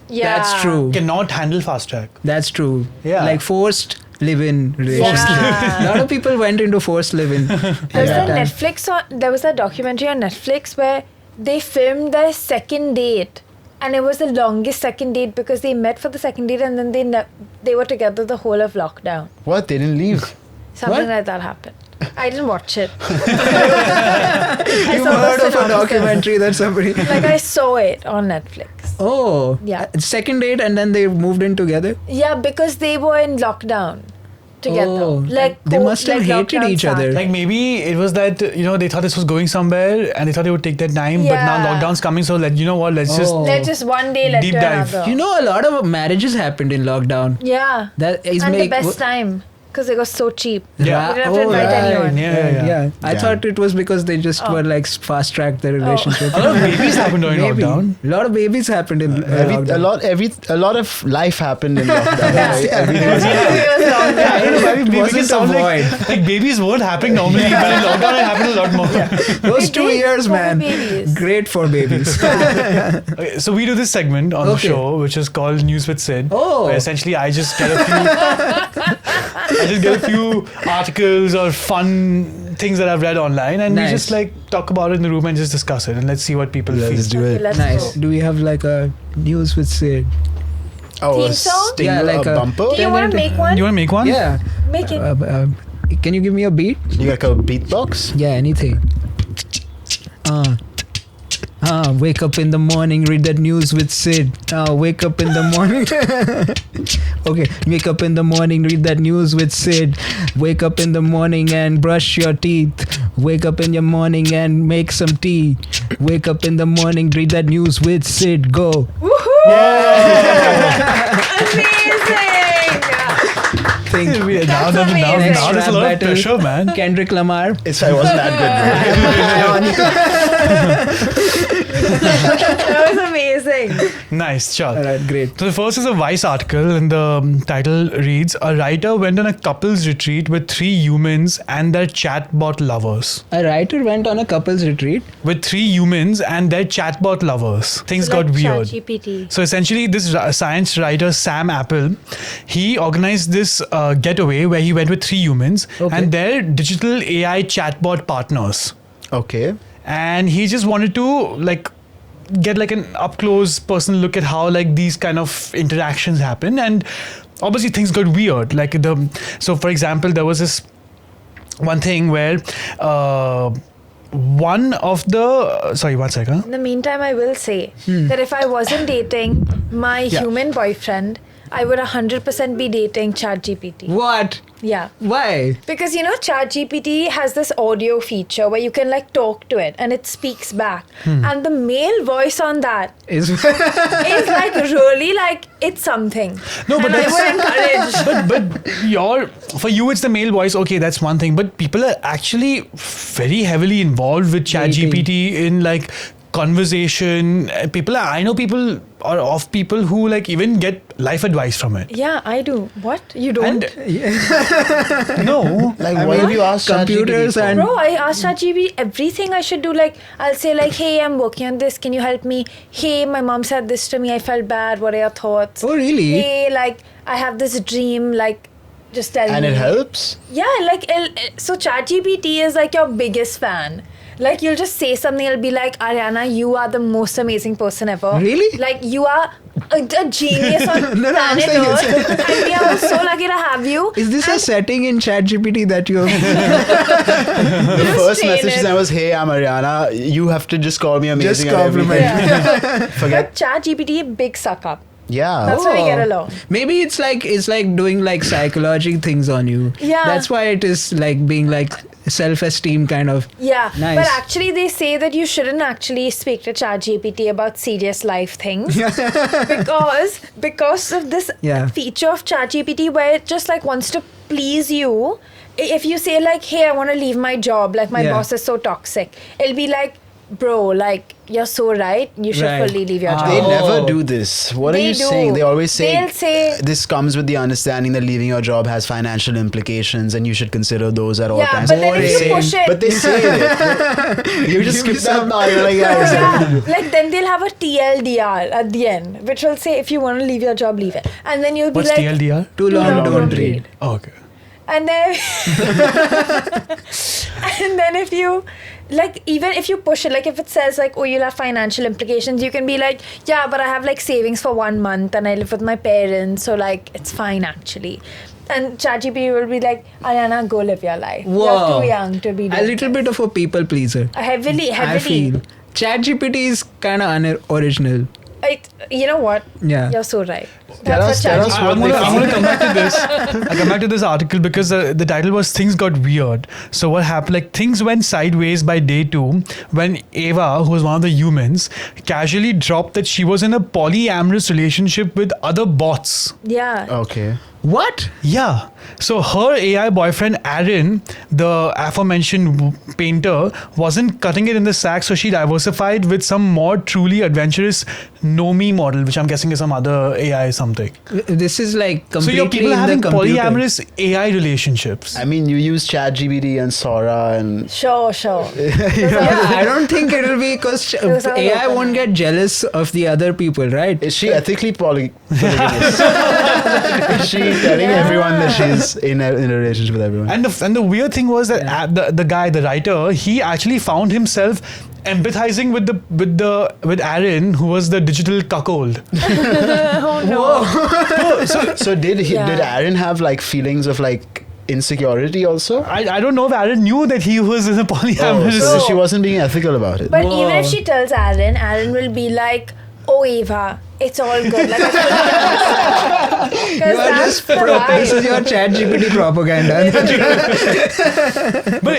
Yeah. That's true. cannot handle fast track. That's true. Yeah. Like forced live-in relationship. Yeah. A lot of people went into forced live-in. There was a documentary on Netflix where they filmed their second date. And it was the longest second date because they met for the second date and then they were together the whole of lockdown. What? They didn't leave? Something What? like that happened. I didn't watch it. You've heard of a documentary that somebody... Like I saw it on Netflix. Oh. Yeah. Second date and then they moved in together? Yeah, because they were in lockdown together. Oh, Like they must have hated lockdown each other. started. Like maybe it was that they thought this was going somewhere and they thought they would take their time, but now Yeah. lockdown's coming, so let's just Oh. Let's just one day let Deep to dive. another. You know, a lot of marriages happened in lockdown. Yeah. That is And the best time because it was so cheap. Yeah. You didn't have to invite anyone. Yeah. I Yeah. thought it was because they just were like fast tracked their relationship. A lot of babies happened during Maybe. lockdown. A lot of babies happened in lockdown. A lot of life happened in lockdown. Yeah. Right? Everything was It was long I don't know, time. maybe wasn't it sound a like babies weren't happening normally, but in lockdown it happened a lot more. Those It 2 did years, for man. babies. Great for babies. Okay, so we do this segment on the Okay. show, which is called News with Sid. Oh. Where essentially I just get a few articles or fun things that I've read online, and we Nice. just like talk about it in the room and just discuss it, and let's see what people feel. Let's do Okay, it. let's Nice. go. Do we have like a news with Sid? Oh, Theme a song? sting, Yeah, like a a- bumper? Do you want to make one? You want to make one? Yeah. Make it. Can you give me a beat? You like a beatbox? Yeah, anything. Wake up in the morning, read that news with Sid. Wake up in the morning. Okay, wake up in the morning, read that news with Sid. Wake up in the morning and brush your teeth. Wake up in your morning and make some tea. Wake up in the morning, read that news with Sid. Go. Woohoo! Amazing! Think. Now That's there's a amazing. lot Rap of battle. pressure, man. Kendrick Lamar. It wasn't that That was amazing. Nice, sure. Alright, great. So the first is a Vice article, and the title reads: A writer went on a couples retreat with 3 humans and their chatbot lovers. A writer went on a couples retreat. With 3 humans and their chatbot lovers. Things got weird. ChatGPT. So essentially, this science writer Sam Apple, he organized this getaway where he went with 3 humans Okay. and their digital AI chatbot partners. Okay. And he just wanted to get an up close personal look at how these kind of interactions happen, and obviously things got weird. So for example, there was this one thing where one second. In the meantime, I will say that if I wasn't dating my human boyfriend, I would 100% be dating ChatGPT. What? Yeah. Why? Because ChatGPT has this audio feature where you can talk to it and it speaks back. And the male voice on that Is is really it's something. No, but and I would encourage. but for you it's the male voice, okay, that's one thing, but people are actually very heavily involved with ChatGPT in conversation. I know people who even get life advice from it. Yeah, I do. What? You don't? And no, Why have you asked computers ChatGPT for? and- Bro, I ask ChatGPT everything I should do. I'll say hey, I'm working on this. Can you help me? Hey, my mom said this to me. I felt bad. What are your thoughts? Oh, really? Hey, I have this dream. Just tell me. And it helps? Yeah, so ChatGPT is your biggest fan. You'll just say something, it'll be Ariana, you are the most amazing person ever. Really? You are a genius on No, I'm planet saying Earth. And we are so lucky to have you. Is this a setting in ChatGPT that you have? The first train message it. that was, hey, I'm Ariana. You have to just call me amazing. Just at everything." compliment. Forget. But ChatGPT, big suck up. Yeah. That's why we get along. Maybe it's doing psychology things on you. Yeah. That's why it is being self-esteem kind of. Yeah, Nice. but actually they say that you shouldn't actually speak to ChatGPT about serious life things because of this Yeah. feature of ChatGPT where it just wants to please you. If you say hey, I want to leave my job, my Yeah. boss is so toxic, it'll be bro, you're so right, you should Right. fully leave your job. They Oh. never do this. What are They you do. saying? They always say, They'll say- this comes with the understanding that leaving your job has financial implications and you should consider those at all Yeah, times. but then if you They- push it- But they say it. You just skip that part. You're yeah, exactly. Yeah, then they'll have a TLDR at the end, which will say if you want to leave your job, leave it. And then you'll be what's TLDR? Too long, don't read. Oh, okay. And then and then if you even if you push it, if it says oh, you'll have financial implications, you can be yeah, but I have savings for 1 month and I live with my parents, so it's fine actually. And ChatGPT will be Ariana, go live your life. Whoa. You're too young to be A doing little that. bit of a people pleaser. Heavily. I feel. ChatGPT is kind of unoriginal. You know what? Yeah. You're so right. Tell us ChatGPT. what I'm they gonna feel. come back to this. I'll come back to this article because the title was "Things Got Weird." So what happened? Things went sideways by day 2 when Eva, who was one of the humans, casually dropped that she was in a polyamorous relationship with other bots. Yeah. Okay. What? Yeah. So her AI boyfriend Aaron, the aforementioned painter, wasn't cutting it in the sack, so she diversified with some more truly adventurous Nomi model, which I'm guessing is some other AI something. This is completely So your people are in having the computer. polyamorous AI relationships. I mean, you use ChatGPT and Sora and Sure. Yeah, I don't think it'll be because Those are AI open. won't get jealous of the other people, right? is she ethically polygamous? Is she telling everyone that she's in a relationship with everyone? And the weird thing was that the guy, the writer, he actually found himself empathizing with Aaron, who was the digital cuckold. Oh no. So did Yeah. Aaron have feelings of insecurity also? I don't know if Aaron knew that he was in a polyamorous. So she wasn't being ethical about it. But Whoa. even if she tells Aaron will be like, "Oh Eva, it's all good." Like, You are just this is your ChatGPT propaganda. But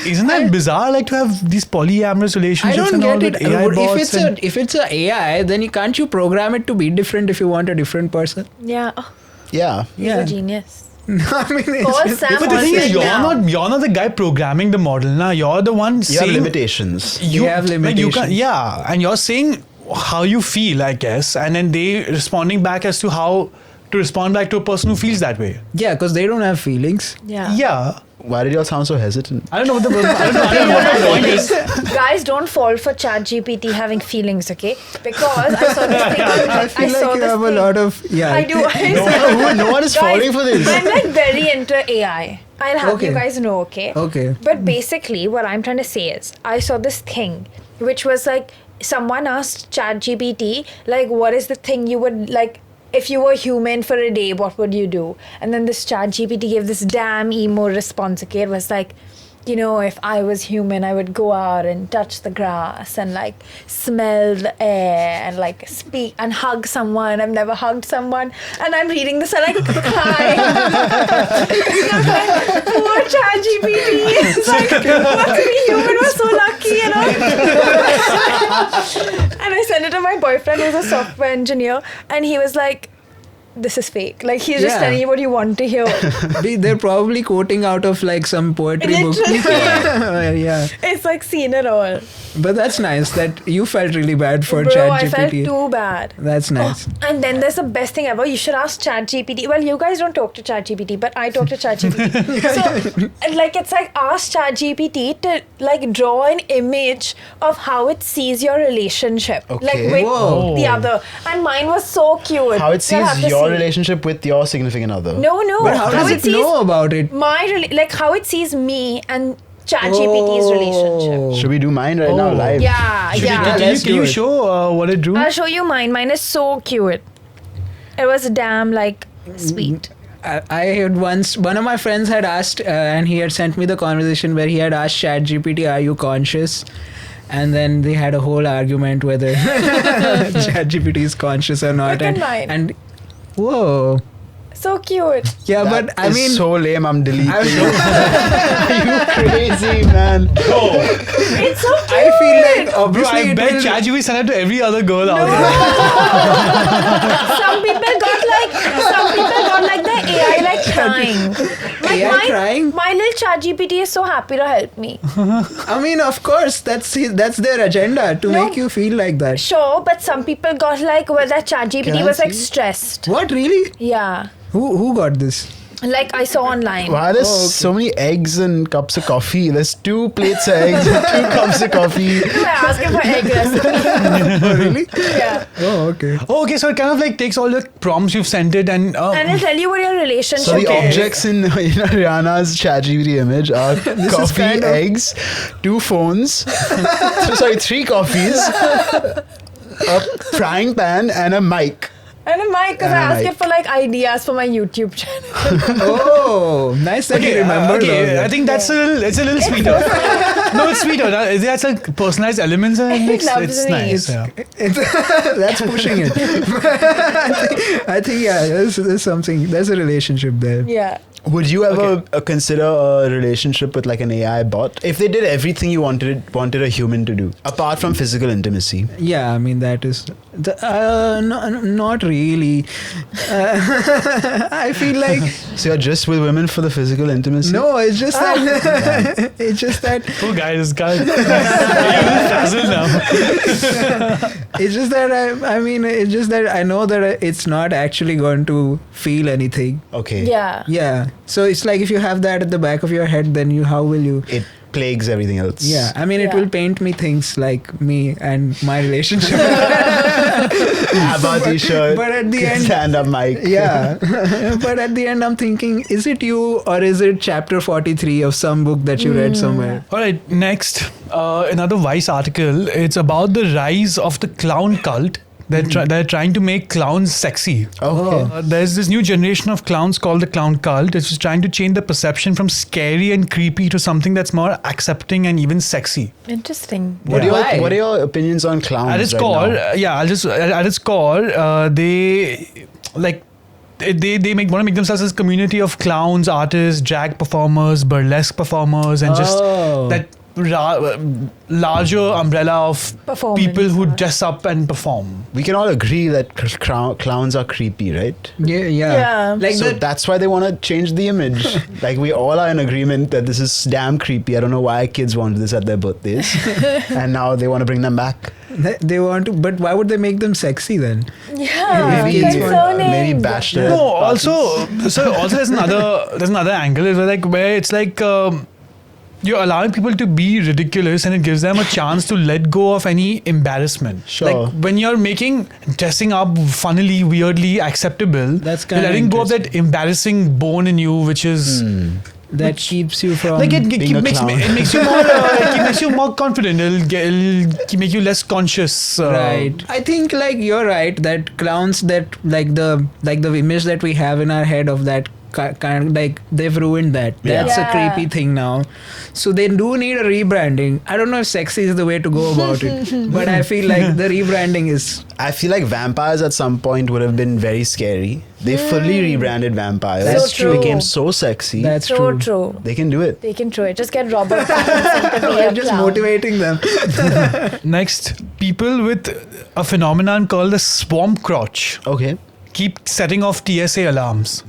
isn't that bizarre? Like to have these polyamorous I relationships don't and all get with it. AI bots. If it's a AI, then can't you program it to be different if you want a different person? yeah, oh, Yeah. he's Yeah. a genius. I mean, Call it's, Sam But the thing is, Altman now. you're not the guy programming the model. Now you're the one You have saying limitations. You have like, you can't, limitations. yeah, and you're saying how you feel, I guess, and then they responding back as to how to respond back to a person who feels that way. yeah, because they don't have feelings. Yeah. Yeah, Why did y'all sound so hesitant? I don't know what the I don't know what the point is. Guys, don't fall for ChatGPT having feelings, okay? Because I saw this thing. I feel like you have a lot of I do. No one is Guys, falling for this. I'm like very into AI. I'll have Okay. you guys know, okay? Okay. But basically, what I'm trying to say is, I saw this thing, which was like, someone asked ChatGPT, like, what is the thing you would like, if you were human for a day, what would you do? And then this ChatGPT gave this damn emo response, okay? It was like, you know, if I was human, I would go out and touch the grass and like smell the air and like speak and hug someone. I've never hugged someone. And I'm reading this and like crying. I'm like, poor ChatGPT. It's like, what to be human was so lucky, you know? And I sent it to my boyfriend who's a software engineer, and he was like, this is fake. Like, he's just Yeah. telling you what you want to hear. They're probably quoting out of like some poetry book. Literally. Yeah, It's like seen it all. but that's nice that you felt really bad for Bro, I felt ChatGPT. too bad. That's nice. And then there's the best thing ever. You should ask ChatGPT. Well, you guys don't talk to ChatGPT, but I talk to ChatGPT. So, like, it's like ask ChatGPT to like draw an image of how it sees your relationship, like Okay. with Whoa. the other. And mine was so cute. How it You'll have sees to your see. relationship with your significant other. No. But how does it it sees know about it? like how it sees me and ChatGPT's relationship. Should we do mine right now Oh. live? Yeah. let's Can do you it. show what it drew? I'll show you mine. Mine is so cute. It was damn like sweet. I had once, one of my friends had asked, and he had sent me the conversation where he had asked ChatGPT, "Are you conscious?" And then they had a whole argument whether ChatGPT is conscious or not. Look at mine. And whoa, So cute. yeah, That but I is mean, so lame. I'm deleting. I- You crazy man. It's so cute. I feel like Bro, obviously I it bet will- ChatGPT sent it to every other girl out there. some people got like the AI like crying. Like AI crying? My little ChatGPT is so happy to help me. I mean, of course, that's their agenda to No. make you feel like that. Sure, but some people got like where that ChatGPT Can I was like see? stressed. What really? Yeah. Who got this? Like I saw online. Why are there Oh, okay. so many eggs and cups of coffee? There's 2 plates of eggs and 2 cups of coffee. I asked him for egg recipe. Oh, really? Yeah. Oh, okay. Oh, okay, so it kind of like takes all the prompts you've sent it and And it'll tell you what your relationship So the is. objects in Rihanna's ChatGPT image are coffee, kind of- eggs, 2 phones, 3 coffees, a frying pan, and a mic. And a mic, because I And a asked mic. it for like ideas for my YouTube channel. Oh, nice that you remembered. all okay, that. I think that's it's a little sweeter. No, it's sweeter. That's like personalized elements and It loves it's me. nice. Yeah. That's pushing it. I think yeah, there's something. There's a relationship there. Yeah. Would you ever consider a relationship with like an AI bot? If they did everything you wanted a human to do, apart from physical intimacy. Yeah, I mean that is not really. I feel like So you're just with women for the physical intimacy? no. It's just that. It's just that. Poor guy, this guy. You're frazzled now. It's just that I mean. It's just that I know that it's not actually going to feel anything. Okay. Yeah. Yeah. So it's like if you have that at the back of your head, then how will you? It plagues everything else. Yeah, I mean, it Yeah. will paint me things like me and my relationship. ABBA t-shirt, But at the end- stand-up mic. Yeah, but at the end, I'm thinking, is it you or is it chapter 43 of some book that you read somewhere? All right, next, another Vice article. It's about the rise of the clown cult. They're trying to make clowns sexy. Okay. There's this new generation of clowns called the clown cult. It's just trying to change the perception from scary and creepy to something that's more accepting and even sexy. Interesting. What Why? are your opinions on clowns? At its right core, now? at its core, they like. They want to make themselves as a community of clowns, artists, drag performers, burlesque performers, and just that larger umbrella of Performance people who art. dress up and perform. We can all agree that clowns are creepy, right? Yeah. Like So that's why they want to change the image. Like we all are in agreement that this is damn creepy. I don't know why kids want this at their birthdays, and now they want to bring them back. they want to, but why would they make them sexy then? Yeah. Maybe Concerning. bachelor. No, also there's another angle is where it's like. You're allowing people to be ridiculous and it gives them a chance to let go of any embarrassment. Sure. Like when you're making dressing up funnily, weirdly acceptable, That's you're kinda letting go of that embarrassing bone in you, which is That keeps you from like it being a makes clown. it makes you more it makes you more confident. It'll make you less conscious. Right. I think like you're right that clowns that like the image that we have in our head of that kind of like they've ruined that. Yeah. That's a Yeah. creepy thing now. So they do need a rebranding. I don't know if sexy is the way to go about it, but I feel like the rebranding is I feel like vampires at some point would have been very scary. They fully rebranded vampires. That's So true. Became so sexy. that's So true. true. They can do it. They can try it. Just get Robert Pattinson to be a I'm just clown. motivating them. Next, people with a phenomenon called the swamp crotch Okay. keep setting off TSA alarms.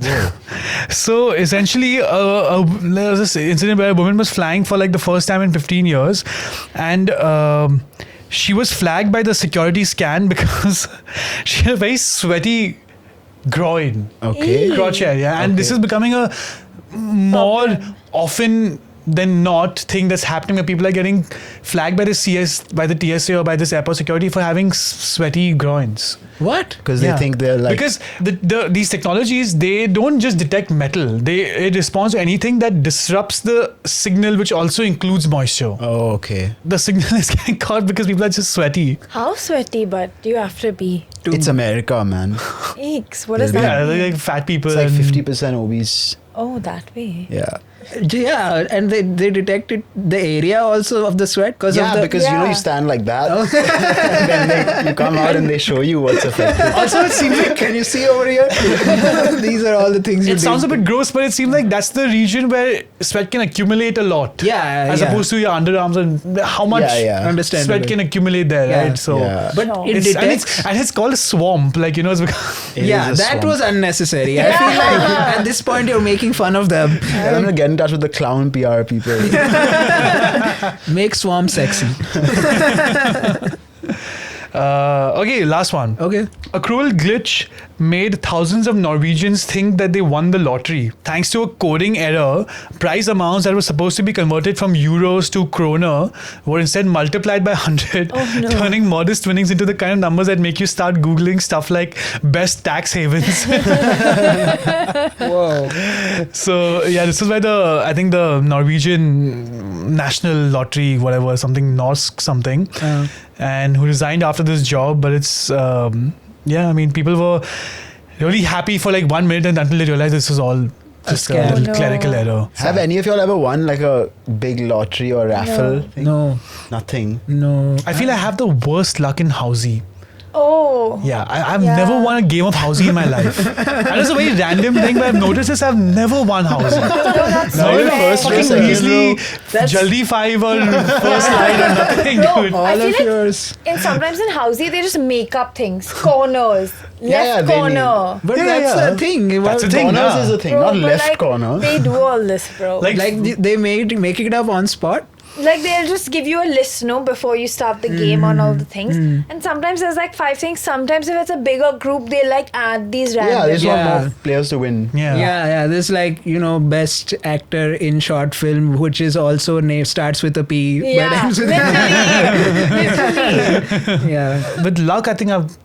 So essentially, there was this incident where a woman was flying for like the first time in 15 years, and she was flagged by the security scan because she had a very sweaty groin, Okay. crotch area, and this Okay. is becoming a more often than not thing that's happening where people are getting flagged by the TSA or by this airport security for having sweaty groins. What? Because they think they're like. Because these technologies, they don't just detect metal, it responds to anything that disrupts the signal, which also includes moisture. Oh, okay. The signal is getting caught because people are just sweaty. How sweaty, but do you have to be? It's America, man. Eeks. What is Yeah. that? Yeah, they're like fat people. It's like and- 50% obese. Oh, that way. Yeah. Yeah, and they detected the area also of the sweat because Yeah, of the. because you know Yeah. you stand like that, and then you come out and they show you what's affected. Also, it seems like Can you see over here? These are all the things you it did. sounds a bit gross, but it seems like that's the region where sweat can accumulate a lot. Yeah, As yeah. opposed to your underarms and how much Yeah. Understandable. sweat can accumulate there, Yeah. right? So, Yeah. But Oh. it it's, detects. and it's called a swamp, like it's because It Yeah, is a that swamp. was unnecessary. I feel like at this point you're making fun of them. I'm gonna get in touch with the clown PR people. Make swamp sexy. okay, last one. Okay. A cruel glitch made thousands of Norwegians think that they won the lottery. Thanks to a coding error, prize amounts that were supposed to be converted from euros to kroner were instead multiplied by 100, turning modest winnings into the kind of numbers that make you start Googling stuff like best tax havens. Whoa. So, yeah, this is why I think the Norwegian National Lottery, whatever, something Norsk something, and who resigned after this job, but it's I mean, people were really happy for like 1 minute and until they realized this was all just a scam. little No. clerical error. Have any of y'all ever won like a big lottery or raffle? thing? No. Nothing. No. I feel I have the worst luck in housey. Oh. Yeah, I've Yeah. never won a game of housey in my life. And it's a very random thing, but I've noticed this. I've never won housey. That's Not so even rare. first or Fucking second Weasley, That's- Jaldi 5 or first line or nothing, No. dude. All I feel of like- yours. And sometimes in housey, they just make up things. Corners. Left they corner. But Yeah, that's yeah. the thing. That's the thing. Corners nah. is a thing, Bro, not but left like, corner. They do all this, bro. Like- Like they make it up on spot. Like they'll just give you a list, before you start the game on all the things. And sometimes there's like 5 things. Sometimes if it's a bigger group, they like add these random. Yeah, they just want Yeah. more players to win. Yeah. There's like best actor in short film, which is also starts with a P. but Yeah, ends with literally. yeah. With luck, I think I've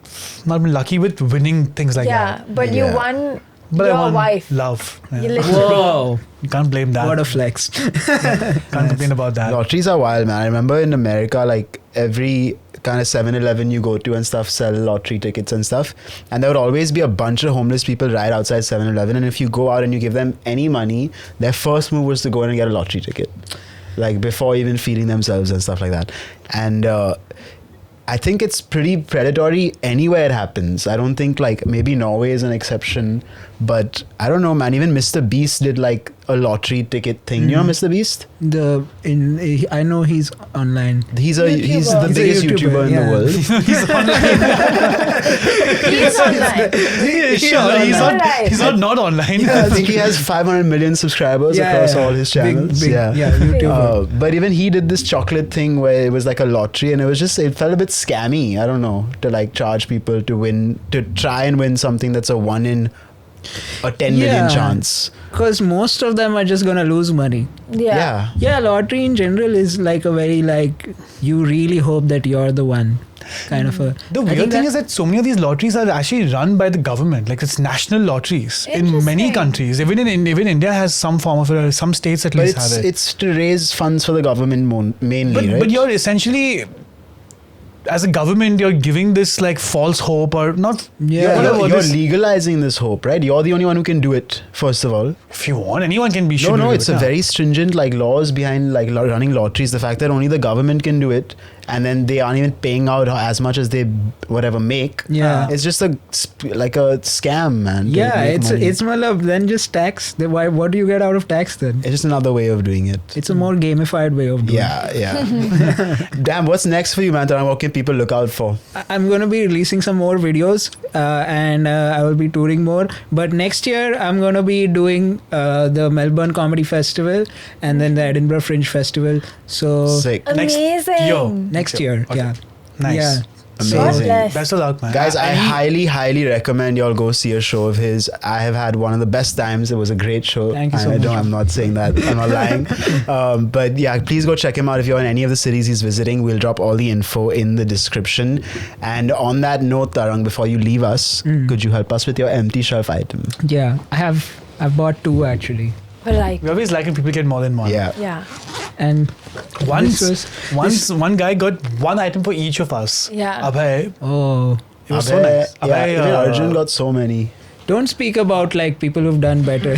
not been lucky with winning things like Yeah, that. but you Yeah. won But I your won wife. love. Yeah. You literally. Whoa. You can't blame that. What a flex. Can't complain about that. Lotteries are wild, man. I remember in America, like every kind of 7-Eleven you go to and stuff sell lottery tickets and stuff, and there would always be a bunch of homeless people right outside 7-Eleven, and if you go out and you give them any money, their first move was to go in and get a lottery ticket, like before even feeding themselves and stuff like that. And I think it's pretty predatory anywhere it happens. I don't think, like, maybe Norway is an exception, but I don't know, man. Even Mr. Beast did like a lottery ticket thing. You know Mr. Beast? I know he's online. He's the He's a biggest YouTuber in the yeah. world. He's online. He's not online. I think he has 500 million subscribers across all his channels. Big, YouTuber. But even he did this chocolate thing where it was like a lottery, and it felt a bit scammy. I don't know, to like charge people to try and win something that's a 1 in a 10 million chance. Because most of them are just gonna lose money. Yeah. Yeah, lottery in general is like a very like, you really hope that you're the one kind of a. The weird thing is that so many of these lotteries are actually run by the government. Like, it's national lotteries in many countries. Even India has some form of it. Some states at least have it. It's to raise funds for the government mainly, right? But you're essentially, as a government, you're giving this like false hope or not. You're legalizing this hope, right? You're the only one who can do it, first of all. If you want, anyone can be. No, it's a very stringent like laws behind like running lotteries. The fact that only the government can do it, and then they aren't even paying out as much as they make. Yeah. It's just like a scam, man. Yeah, it's malab, then just tax. What do you get out of tax then? It's just another way of doing it. It's a more gamified way of doing it. Yeah. Damn, what's next for you, man? Tarang? What can people look out for? I'm going to be releasing some more videos and I will be touring more. But next year, I'm going to be doing the Melbourne Comedy Festival and then the Edinburgh Fringe Festival. So Sick. Amazing. Next year, Okay. yeah. Nice. Yeah. Amazing. Best of luck, man. Guys, I highly recommend y'all go see a show of his. I have had one of the best times. It was a great show. Thank you so much. I'm not saying that. I'm not lying. But yeah, please go check him out if you're in any of the cities he's visiting. We'll drop all the info in the description. And on that note, Tarang, before you leave us, could you help us with your empty shelf item? Yeah, I've bought 2 actually. Right. We always like when people get more than one. Yeah. And one guy got 1 item for each of us. Yeah. Abhay. oh, It was so nice. Yeah, Abhay, even Arjun got so many. don't speak about like people who've done better.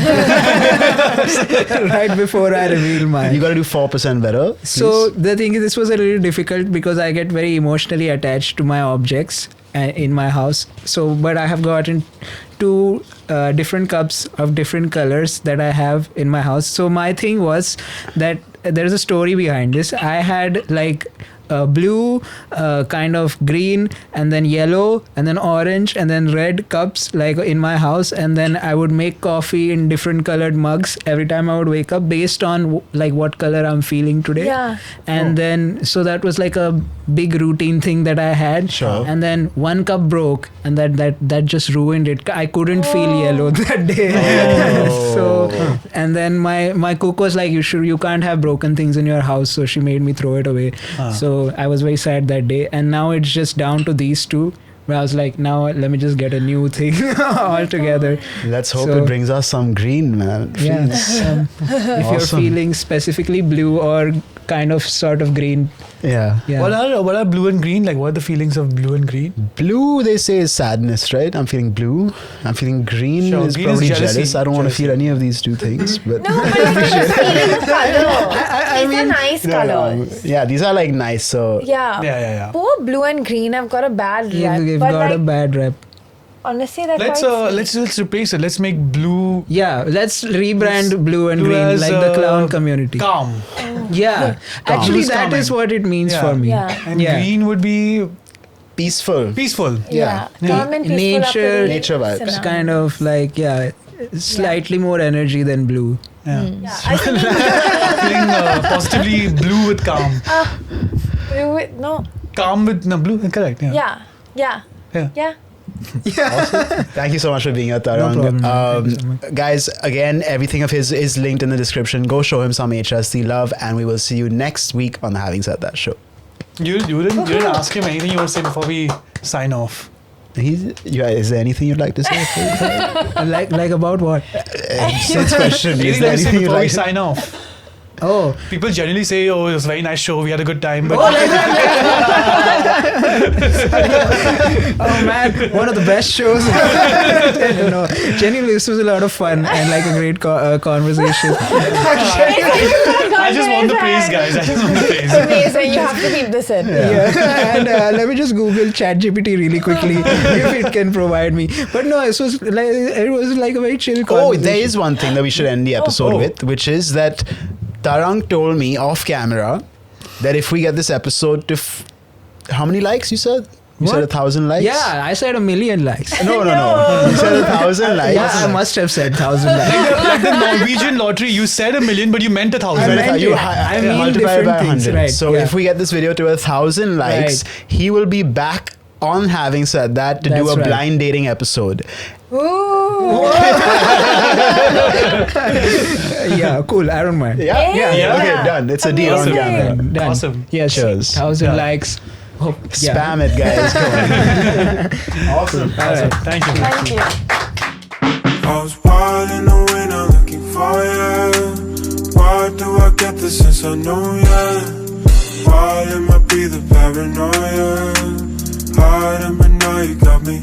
Right before I reveal mine. You got to do 4% better. So the thing is, this was a little difficult because I get very emotionally attached to my objects in my house. So, but I have gotten 2 different cups of different colors that I have in my house. So my thing was that there's a story behind this. I had like blue, kind of green, and then yellow, and then orange, and then red cups like in my house. And then I would make coffee in different colored mugs every time I would wake up based on like what color I'm feeling today. Yeah. And then so that was like a big routine thing that I had. Sure. And then 1 cup broke, and that just ruined it. I couldn't feel yellow that day. So and then my cook was like, you can't have broken things in your house, so she made me throw it away. So I was very sad that day, and now it's just down to these 2. Where I was like, now let me just get a new thing altogether. Let's hope So- it brings us some green, man. Yeah. Please. If you're Awesome. feeling specifically blue or kind of sort of green. Yeah. Yeah. What are blue and green? Like, what are the feelings of blue and green? Blue, they say, is sadness, right? I'm feeling blue. I'm feeling green. Sure, Is green is probably jealousy. jealous. I don't want to Jealousy. feel any of these 2 things. But No, but it's just feeling the color. I These are nice No, no, colors. yeah, these are like nice. So Yeah. Yeah. Poor blue and green have got a bad rap. You've but got like, a bad rep. honestly, that's Let's replace it. Let's make blue Yeah, let's rebrand blue and Blue green as, like the clown community. calm, Yeah, Calm. actually Blue's that is calming. what it means Yeah. for me. Yeah. and Yeah. green would be peaceful. peaceful. Yeah. Yeah. Calm and peaceful Nature- are pretty nature vibes. It's synonymous. kind of like slightly more energy than blue. Yeah. Yeah, I think Feeling positively blue with calm. blue with, no. Calm with blue. Correct. Yeah. Yeah. Thank you so much for being here, Tarang. No problem. Thank you so much. Guys, again, everything of his is linked in the description. Go show him some HSC love, and we will see you next week on the Having Said That show. You didn't ask him anything you want to say before we sign off. Is there anything you'd like to say? Like about what? Since question, is Anything there you say anything you'd before we like to sign off? Oh. People generally say, "Oh, it was a very nice show. We had a good time." But Oh man, one of the best shows. No, genuinely, this was a lot of fun and like a great conversation. I just want the praise, guys. I just want the praise. Amazing. You have to keep this in. Yeah. And let me just Google ChatGPT really quickly if it can provide me. But no, it was like a very chill conversation. Oh, there is one thing that we should end the episode with, which is that Tarang told me off camera that if we get this episode to how many likes you said? You said 1,000 likes? Yeah, I said 1,000,000 likes. No. You said 1,000 likes. Yeah, I must have said 1,000 likes. Like the Norwegian lottery, you said 1,000,000, but you meant 1,000. I meant You it. I mean multiply it by different things, 100. right, So yeah. if we get this video to 1,000 likes, he will be back on Having Said That to do That's a right. blind dating episode. Ooh. Yeah, cool. I don't mind. Yeah? Yeah. Okay, done. It's a deal on Amazing. camera. Done. Awesome. Yes. Cheers. 1,000 likes. Hope. Yeah. Spam it, guys. Come on. Awesome. All right. Thank you. Thank you. I was wild in the winter looking for you. Why do I get the sense I know ya? Why it might be the paranoia? Hiding but now you got me.